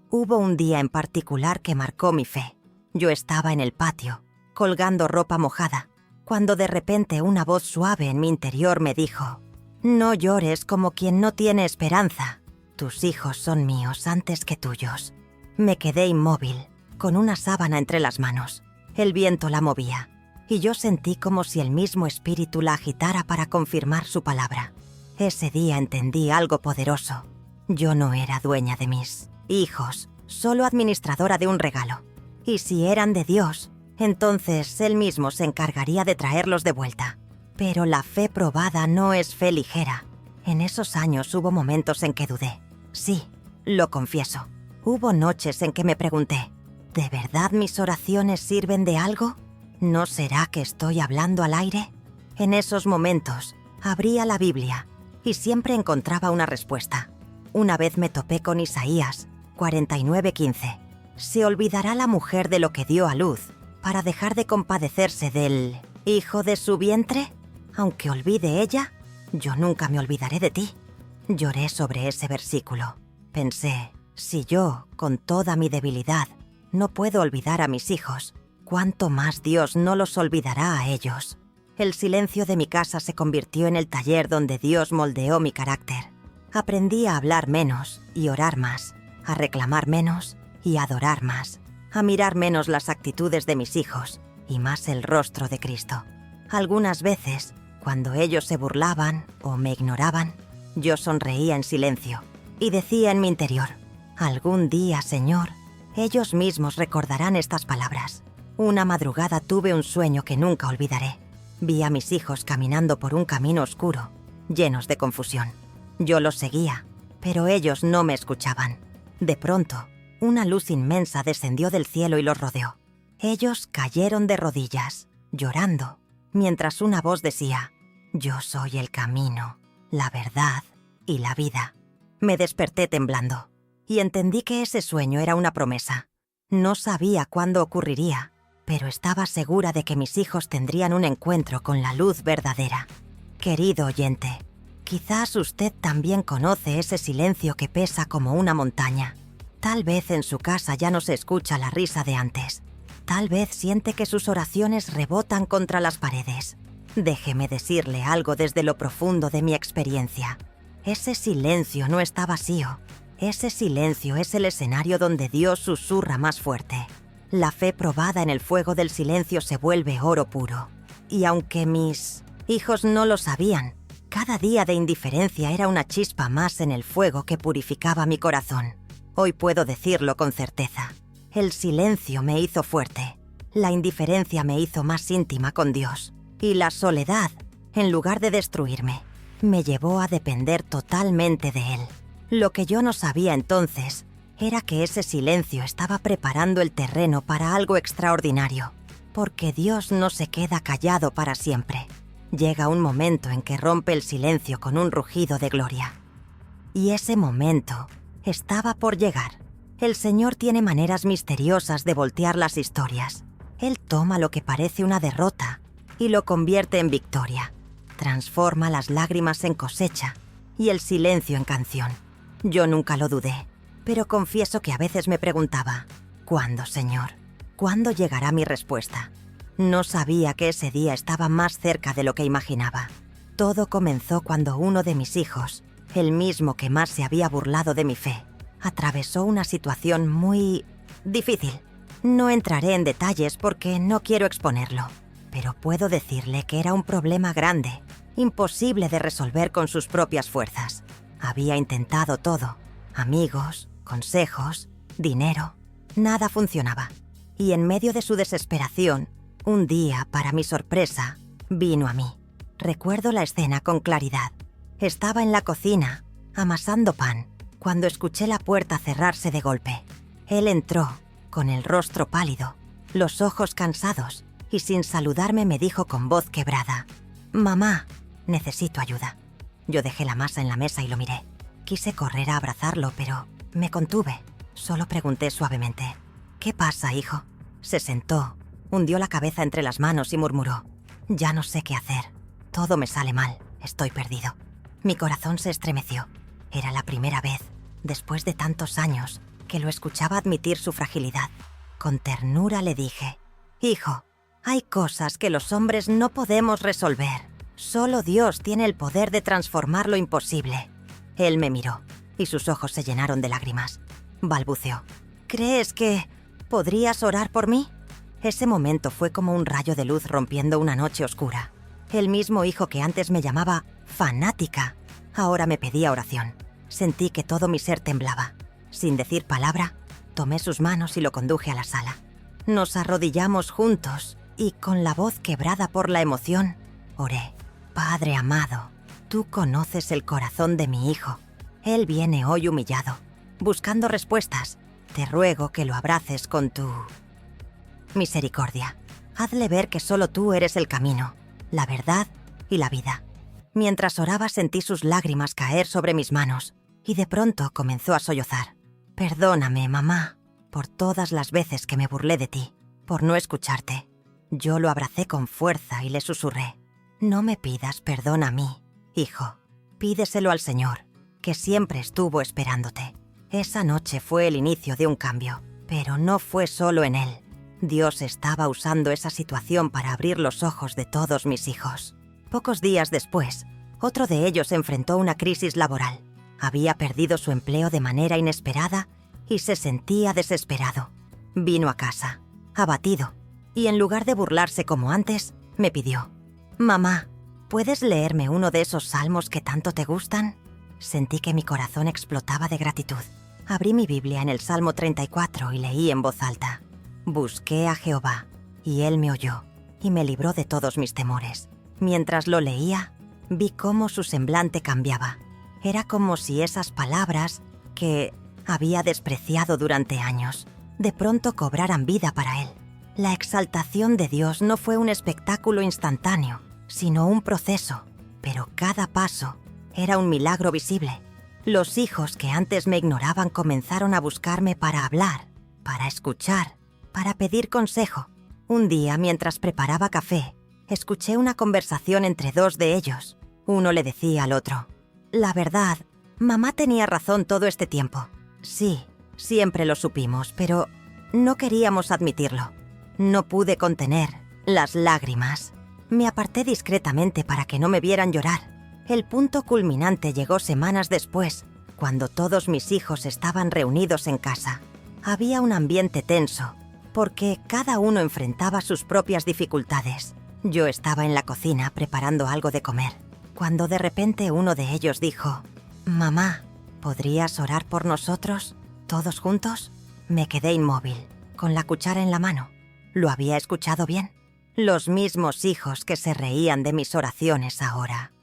Hubo un día en particular que marcó mi fe. Yo estaba en el patio, colgando ropa mojada, cuando de repente una voz suave en mi interior me dijo: «No llores como quien no tiene esperanza. Tus hijos son míos antes que tuyos». Me quedé inmóvil, con una sábana entre las manos. El viento la movía, y yo sentí como si el mismo espíritu la agitara para confirmar su palabra. Ese día entendí algo poderoso. Yo no era dueña de mis hijos, solo administradora de un regalo. Y si eran de Dios, entonces Él mismo se encargaría de traerlos de vuelta. Pero la fe probada no es fe ligera. En esos años hubo momentos en que dudé. Sí, lo confieso. Hubo noches en que me pregunté: ¿de verdad mis oraciones sirven de algo? ¿No será que estoy hablando al aire? En esos momentos, abría la Biblia y siempre encontraba una respuesta. Una vez me topé con Isaías 49:15. ¿Se olvidará la mujer de lo que dio a luz para dejar de compadecerse del hijo de su vientre? Aunque olvide ella, yo nunca me olvidaré de ti. Lloré sobre ese versículo. Pensé: si yo, con toda mi debilidad, no puedo olvidar a mis hijos, ¿cuánto más Dios no los olvidará a ellos? El silencio de mi casa se convirtió en el taller donde Dios moldeó mi carácter. Aprendí a hablar menos y orar más, a reclamar menos y adorar más, a mirar menos las actitudes de mis hijos y más el rostro de Cristo. Algunas veces, cuando ellos se burlaban o me ignoraban, yo sonreía en silencio y decía en mi interior: algún día, Señor, ellos mismos recordarán estas palabras. Una madrugada tuve un sueño que nunca olvidaré. Vi a mis hijos caminando por un camino oscuro, llenos de confusión. Yo los seguía, pero ellos no me escuchaban. De pronto, una luz inmensa descendió del cielo y los rodeó. Ellos cayeron de rodillas, llorando, mientras una voz decía: «Yo soy el camino, la verdad y la vida». Me desperté temblando y entendí que ese sueño era una promesa. No sabía cuándo ocurriría, pero estaba segura de que mis hijos tendrían un encuentro con la luz verdadera. Querido oyente, quizás usted también conoce ese silencio que pesa como una montaña. Tal vez en su casa ya no se escucha la risa de antes. Tal vez siente que sus oraciones rebotan contra las paredes. Déjeme decirle algo desde lo profundo de mi experiencia. Ese silencio no está vacío. Ese silencio es el escenario donde Dios susurra más fuerte. La fe probada en el fuego del silencio se vuelve oro puro. Y aunque mis hijos no lo sabían, cada día de indiferencia era una chispa más en el fuego que purificaba mi corazón. Hoy puedo decirlo con certeza. El silencio me hizo fuerte. La indiferencia me hizo más íntima con Dios. Y la soledad, en lugar de destruirme, me llevó a depender totalmente de Él. Lo que yo no sabía entonces era que ese silencio estaba preparando el terreno para algo extraordinario, porque Dios no se queda callado para siempre. Llega un momento en que rompe el silencio con un rugido de gloria. Y ese momento estaba por llegar. El Señor tiene maneras misteriosas de voltear las historias. Él toma lo que parece una derrota y lo convierte en victoria. Transforma las lágrimas en cosecha y el silencio en canción. Yo nunca lo dudé, pero confieso que a veces me preguntaba: ¿cuándo, Señor? ¿Cuándo llegará mi respuesta? No sabía que ese día estaba más cerca de lo que imaginaba. Todo comenzó cuando uno de mis hijos, el mismo que más se había burlado de mi fe, atravesó una situación muy difícil. No entraré en detalles porque no quiero exponerlo, pero puedo decirle que era un problema grande, imposible de resolver con sus propias fuerzas. Había intentado todo: amigos, consejos, dinero. Nada funcionaba. Y en medio de su desesperación, un día, para mi sorpresa, vino a mí. Recuerdo la escena con claridad. Estaba en la cocina, amasando pan, cuando escuché la puerta cerrarse de golpe. Él entró, con el rostro pálido, los ojos cansados, y sin saludarme me dijo con voz quebrada: «Mamá, necesito ayuda». Yo dejé la masa en la mesa y lo miré. Quise correr a abrazarlo, pero me contuve. Solo pregunté suavemente: «¿Qué pasa, hijo?». Se sentó, hundió la cabeza entre las manos y murmuró: «Ya no sé qué hacer. Todo me sale mal. Estoy perdido». Mi corazón se estremeció. Era la primera vez, después de tantos años, que lo escuchaba admitir su fragilidad. Con ternura le dije: «Hijo, hay cosas que los hombres no podemos resolver. Solo Dios tiene el poder de transformar lo imposible». Él me miró y sus ojos se llenaron de lágrimas. Balbuceó: «¿Crees que podrías orar por mí?». Ese momento fue como un rayo de luz rompiendo una noche oscura. El mismo hijo que antes me llamaba fanática, ahora me pedía oración. Sentí que todo mi ser temblaba. Sin decir palabra, tomé sus manos y lo conduje a la sala. Nos arrodillamos juntos y, con la voz quebrada por la emoción, oré: «Padre amado, tú conoces el corazón de mi hijo. Él viene hoy humillado, buscando respuestas. Te ruego que lo abraces con tu misericordia. Hazle ver que solo tú eres el camino, la verdad y la vida». Mientras oraba sentí sus lágrimas caer sobre mis manos y de pronto comenzó a sollozar. «Perdóname, mamá, por todas las veces que me burlé de ti, por no escucharte». Yo lo abracé con fuerza y le susurré: «No me pidas perdón a mí, hijo. Pídeselo al Señor, que siempre estuvo esperándote». Esa noche fue el inicio de un cambio, pero no fue solo en él. Dios estaba usando esa situación para abrir los ojos de todos mis hijos. Pocos días después, otro de ellos enfrentó una crisis laboral. Había perdido su empleo de manera inesperada y se sentía desesperado. Vino a casa, abatido, y en lugar de burlarse como antes, me pidió: «Mamá, ¿puedes leerme uno de esos salmos que tanto te gustan?». Sentí que mi corazón explotaba de gratitud. Abrí mi Biblia en el Salmo 34 y leí en voz alta: «Busqué a Jehová, y Él me oyó, y me libró de todos mis temores». Mientras lo leía, vi cómo su semblante cambiaba. Era como si esas palabras, que había despreciado durante años, de pronto cobraran vida para él. La exaltación de Dios no fue un espectáculo instantáneo, sino un proceso, pero cada paso era un milagro visible. Los hijos que antes me ignoraban comenzaron a buscarme para hablar, para escuchar, para pedir consejo. Un día, mientras preparaba café, escuché una conversación entre dos de ellos. Uno le decía al otro: «La verdad, mamá tenía razón todo este tiempo. Sí, siempre lo supimos, pero no queríamos admitirlo». No pude contener las lágrimas. Me aparté discretamente para que no me vieran llorar. El punto culminante llegó semanas después, cuando todos mis hijos estaban reunidos en casa. Había un ambiente tenso, porque cada uno enfrentaba sus propias dificultades. Yo estaba en la cocina preparando algo de comer, cuando de repente uno de ellos dijo: «Mamá, ¿podrías orar por nosotros, todos juntos?». Me quedé inmóvil, con la cuchara en la mano. ¿Lo había escuchado bien? Los mismos hijos que se reían de mis oraciones ahora.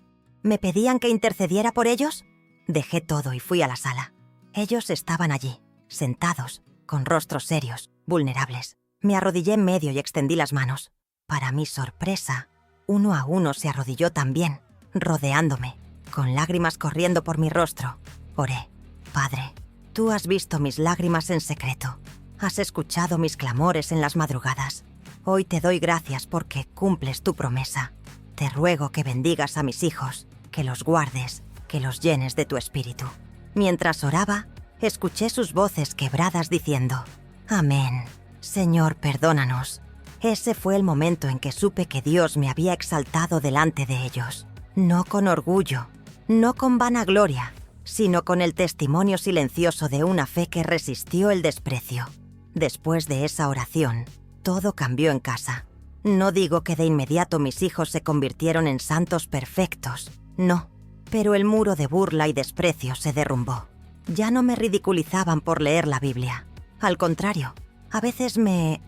¿Me pedían que intercediera por ellos? Dejé todo y fui a la sala. Ellos estaban allí, sentados, con rostros serios, vulnerables. Me arrodillé en medio y extendí las manos. Para mi sorpresa, uno a uno se arrodilló también, rodeándome, con lágrimas corriendo por mi rostro. Oré: «Padre, tú has visto mis lágrimas en secreto. Has escuchado mis clamores en las madrugadas. Hoy te doy gracias porque cumples tu promesa. Te ruego que bendigas a mis hijos, que los guardes, que los llenes de tu espíritu». Mientras oraba, escuché sus voces quebradas diciendo: «Amén. Señor, perdónanos». Ese fue el momento en que supe que Dios me había exaltado delante de ellos. No con orgullo, no con vanagloria, sino con el testimonio silencioso de una fe que resistió el desprecio. Después de esa oración, todo cambió en casa. No digo que de inmediato mis hijos se convirtieron en santos perfectos, no, pero el muro de burla y desprecio se derrumbó. Ya no me ridiculizaban por leer la Biblia. Al contrario, a veces me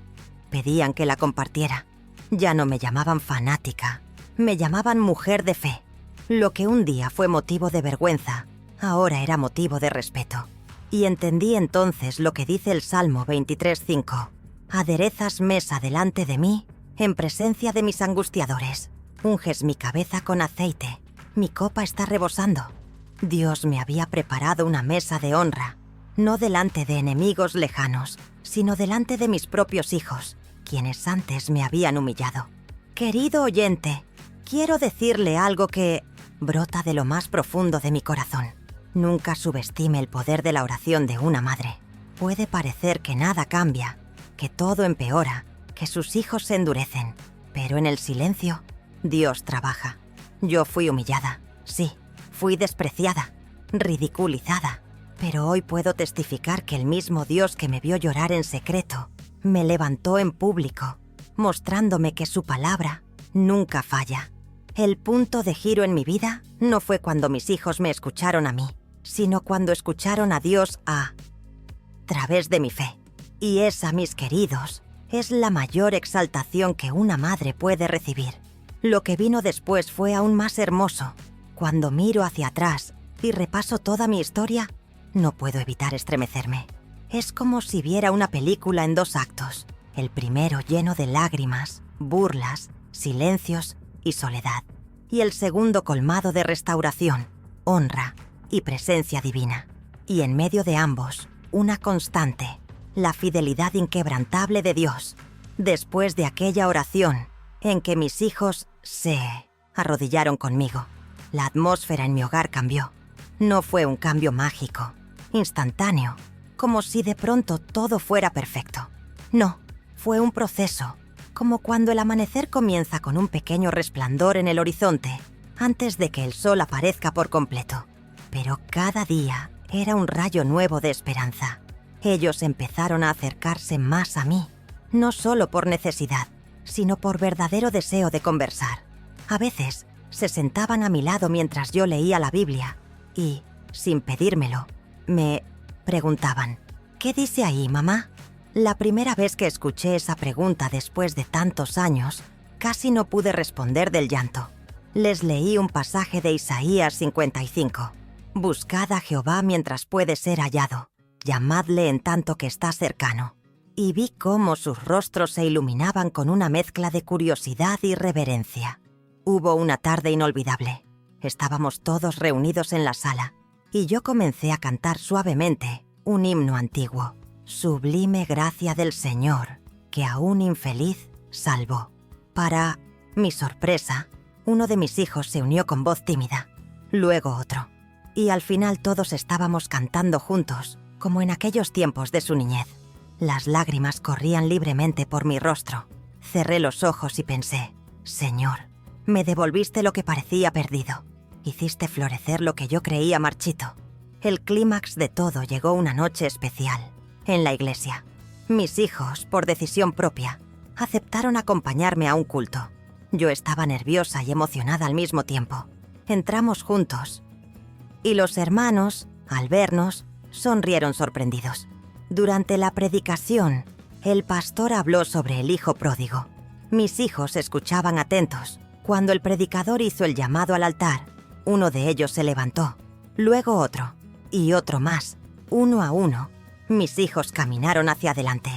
pedían que la compartiera. Ya no me llamaban fanática, me llamaban mujer de fe. Lo que un día fue motivo de vergüenza, ahora era motivo de respeto. Y entendí entonces lo que dice el Salmo 23:5. «Aderezas mesa delante de mí, en presencia de mis angustiadores. Unges mi cabeza con aceite, mi copa está rebosando». Dios me había preparado una mesa de honra, no delante de enemigos lejanos, sino delante de mis propios hijos, quienes antes me habían humillado. Querido oyente, quiero decirle algo que brota de lo más profundo de mi corazón. Nunca subestime el poder de la oración de una madre. Puede parecer que nada cambia, que todo empeora, que sus hijos se endurecen, pero en el silencio, Dios trabaja. Yo fui humillada, sí, fui despreciada, ridiculizada, pero hoy puedo testificar que el mismo Dios que me vio llorar en secreto, me levantó en público, mostrándome que su palabra nunca falla. El punto de giro en mi vida no fue cuando mis hijos me escucharon a mí, sino cuando escucharon a Dios a través de mi fe. Y esa, mis queridos, es la mayor exaltación que una madre puede recibir. Lo que vino después fue aún más hermoso. Cuando miro hacia atrás y repaso toda mi historia, no puedo evitar estremecerme. Es como si viera una película en 2 actos. El primero lleno de lágrimas, burlas, silencios y soledad. Y el segundo colmado de restauración, honra y presencia divina. Y en medio de ambos, una constante, la fidelidad inquebrantable de Dios. Después de aquella oración en que mis hijos se arrodillaron conmigo, la atmósfera en mi hogar cambió. No fue un cambio mágico, instantáneo, como si de pronto todo fuera perfecto. No, fue un proceso, como cuando el amanecer comienza con un pequeño resplandor en el horizonte, antes de que el sol aparezca por completo. Pero cada día era un rayo nuevo de esperanza. Ellos empezaron a acercarse más a mí, no solo por necesidad, sino por verdadero deseo de conversar. A veces se sentaban a mi lado mientras yo leía la Biblia y, sin pedírmelo, me preguntaban: ¿qué dice ahí, mamá? La primera vez que escuché esa pregunta después de tantos años, casi no pude responder del llanto. Les leí un pasaje de Isaías 55. Buscad a Jehová mientras puede ser hallado, llamadle en tanto que está cercano. Y vi cómo sus rostros se iluminaban con una mezcla de curiosidad y reverencia. Hubo una tarde inolvidable. Estábamos todos reunidos en la sala, y yo comencé a cantar suavemente un himno antiguo. Sublime gracia del Señor, que a un infeliz salvó. Para mi sorpresa, uno de mis hijos se unió con voz tímida, luego otro, y al final todos estábamos cantando juntos, como en aquellos tiempos de su niñez. Las lágrimas corrían libremente por mi rostro. Cerré los ojos y pensé: Señor, me devolviste lo que parecía perdido. Hiciste florecer lo que yo creía marchito. El clímax de todo llegó una noche especial, en la iglesia. Mis hijos, por decisión propia, aceptaron acompañarme a un culto. Yo estaba nerviosa y emocionada al mismo tiempo. Entramos juntos, y los hermanos, al vernos, sonrieron sorprendidos. Durante la predicación, el pastor habló sobre el hijo pródigo. Mis hijos escuchaban atentos. Cuando el predicador hizo el llamado al altar, uno de ellos se levantó, luego otro, y otro más. Uno a uno, mis hijos caminaron hacia adelante.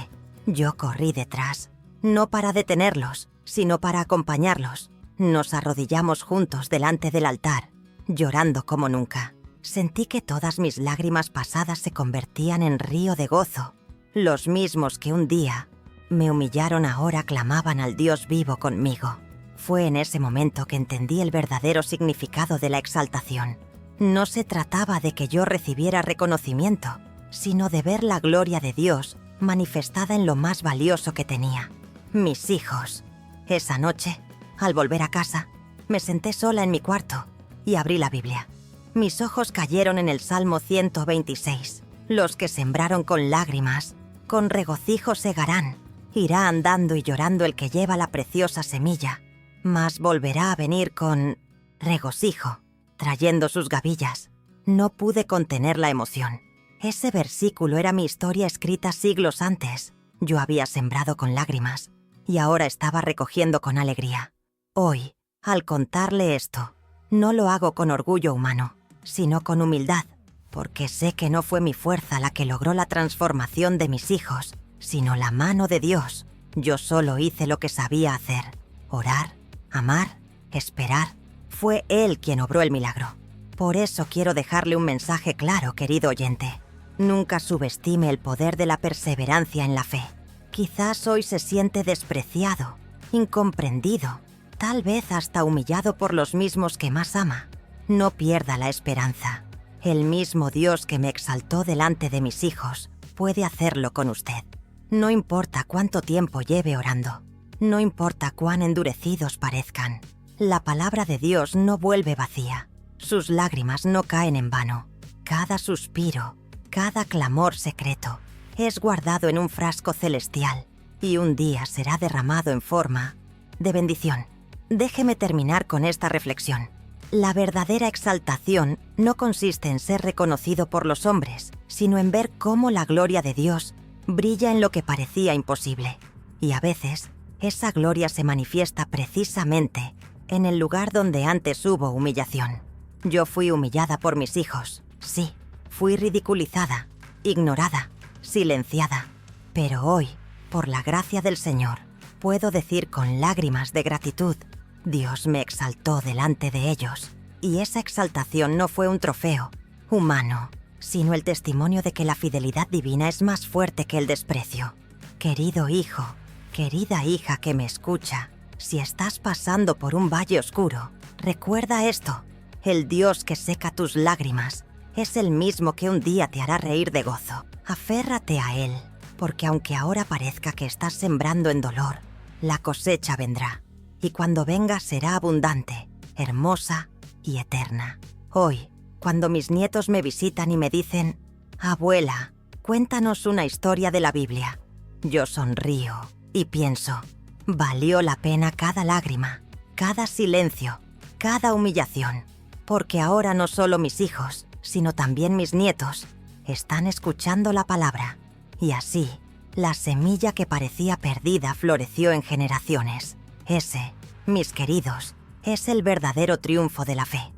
Yo corrí detrás, no para detenerlos, sino para acompañarlos. Nos arrodillamos juntos delante del altar, llorando como nunca. Sentí que todas mis lágrimas pasadas se convertían en río de gozo. Los mismos que un día me humillaron ahora clamaban al Dios vivo conmigo. Fue en ese momento que entendí el verdadero significado de la exaltación. No se trataba de que yo recibiera reconocimiento, sino de ver la gloria de Dios manifestada en lo más valioso que tenía: mis hijos. Esa noche, al volver a casa, me senté sola en mi cuarto y abrí la Biblia. Mis ojos cayeron en el Salmo 126. Los que sembraron con lágrimas, con regocijo segarán. Irá andando y llorando el que lleva la preciosa semilla, mas volverá a venir con regocijo, trayendo sus gavillas. No pude contener la emoción. Ese versículo era mi historia escrita siglos antes. Yo había sembrado con lágrimas y ahora estaba recogiendo con alegría. Hoy, al contarle esto, no lo hago con orgullo humano, sino con humildad, porque sé que no fue mi fuerza la que logró la transformación de mis hijos, sino la mano de Dios. Yo solo hice lo que sabía hacer: orar, amar, esperar. Fue Él quien obró el milagro. Por eso quiero dejarle un mensaje claro, querido oyente. Nunca subestime el poder de la perseverancia en la fe. Quizás hoy se siente despreciado, incomprendido, tal vez hasta humillado por los mismos que más ama. No pierda la esperanza. El mismo Dios que me exaltó delante de mis hijos puede hacerlo con usted. No importa cuánto tiempo lleve orando. No importa cuán endurecidos parezcan. La palabra de Dios no vuelve vacía. Sus lágrimas no caen en vano. Cada suspiro, cada clamor secreto es guardado en un frasco celestial y un día será derramado en forma de bendición. Déjeme terminar con esta reflexión. La verdadera exaltación no consiste en ser reconocido por los hombres, sino en ver cómo la gloria de Dios brilla en lo que parecía imposible. Y a veces, esa gloria se manifiesta precisamente en el lugar donde antes hubo humillación. Yo fui humillada por mis hijos, sí, fui ridiculizada, ignorada, silenciada. Pero hoy, por la gracia del Señor, puedo decir con lágrimas de gratitud: Dios me exaltó delante de ellos. Y esa exaltación no fue un trofeo humano, sino el testimonio de que la fidelidad divina es más fuerte que el desprecio. Querido hijo, querida hija que me escucha, si estás pasando por un valle oscuro, recuerda esto: el Dios que seca tus lágrimas es el mismo que un día te hará reír de gozo. Aférrate a Él, porque aunque ahora parezca que estás sembrando en dolor, la cosecha vendrá. Y cuando venga será abundante, hermosa y eterna. Hoy, cuando mis nietos me visitan y me dicen: abuela, cuéntanos una historia de la Biblia, yo sonrío y pienso: valió la pena cada lágrima, cada silencio, cada humillación, porque ahora no solo mis hijos, sino también mis nietos están escuchando la palabra. Y así, la semilla que parecía perdida floreció en generaciones. Ese, mis queridos, es el verdadero triunfo de la fe.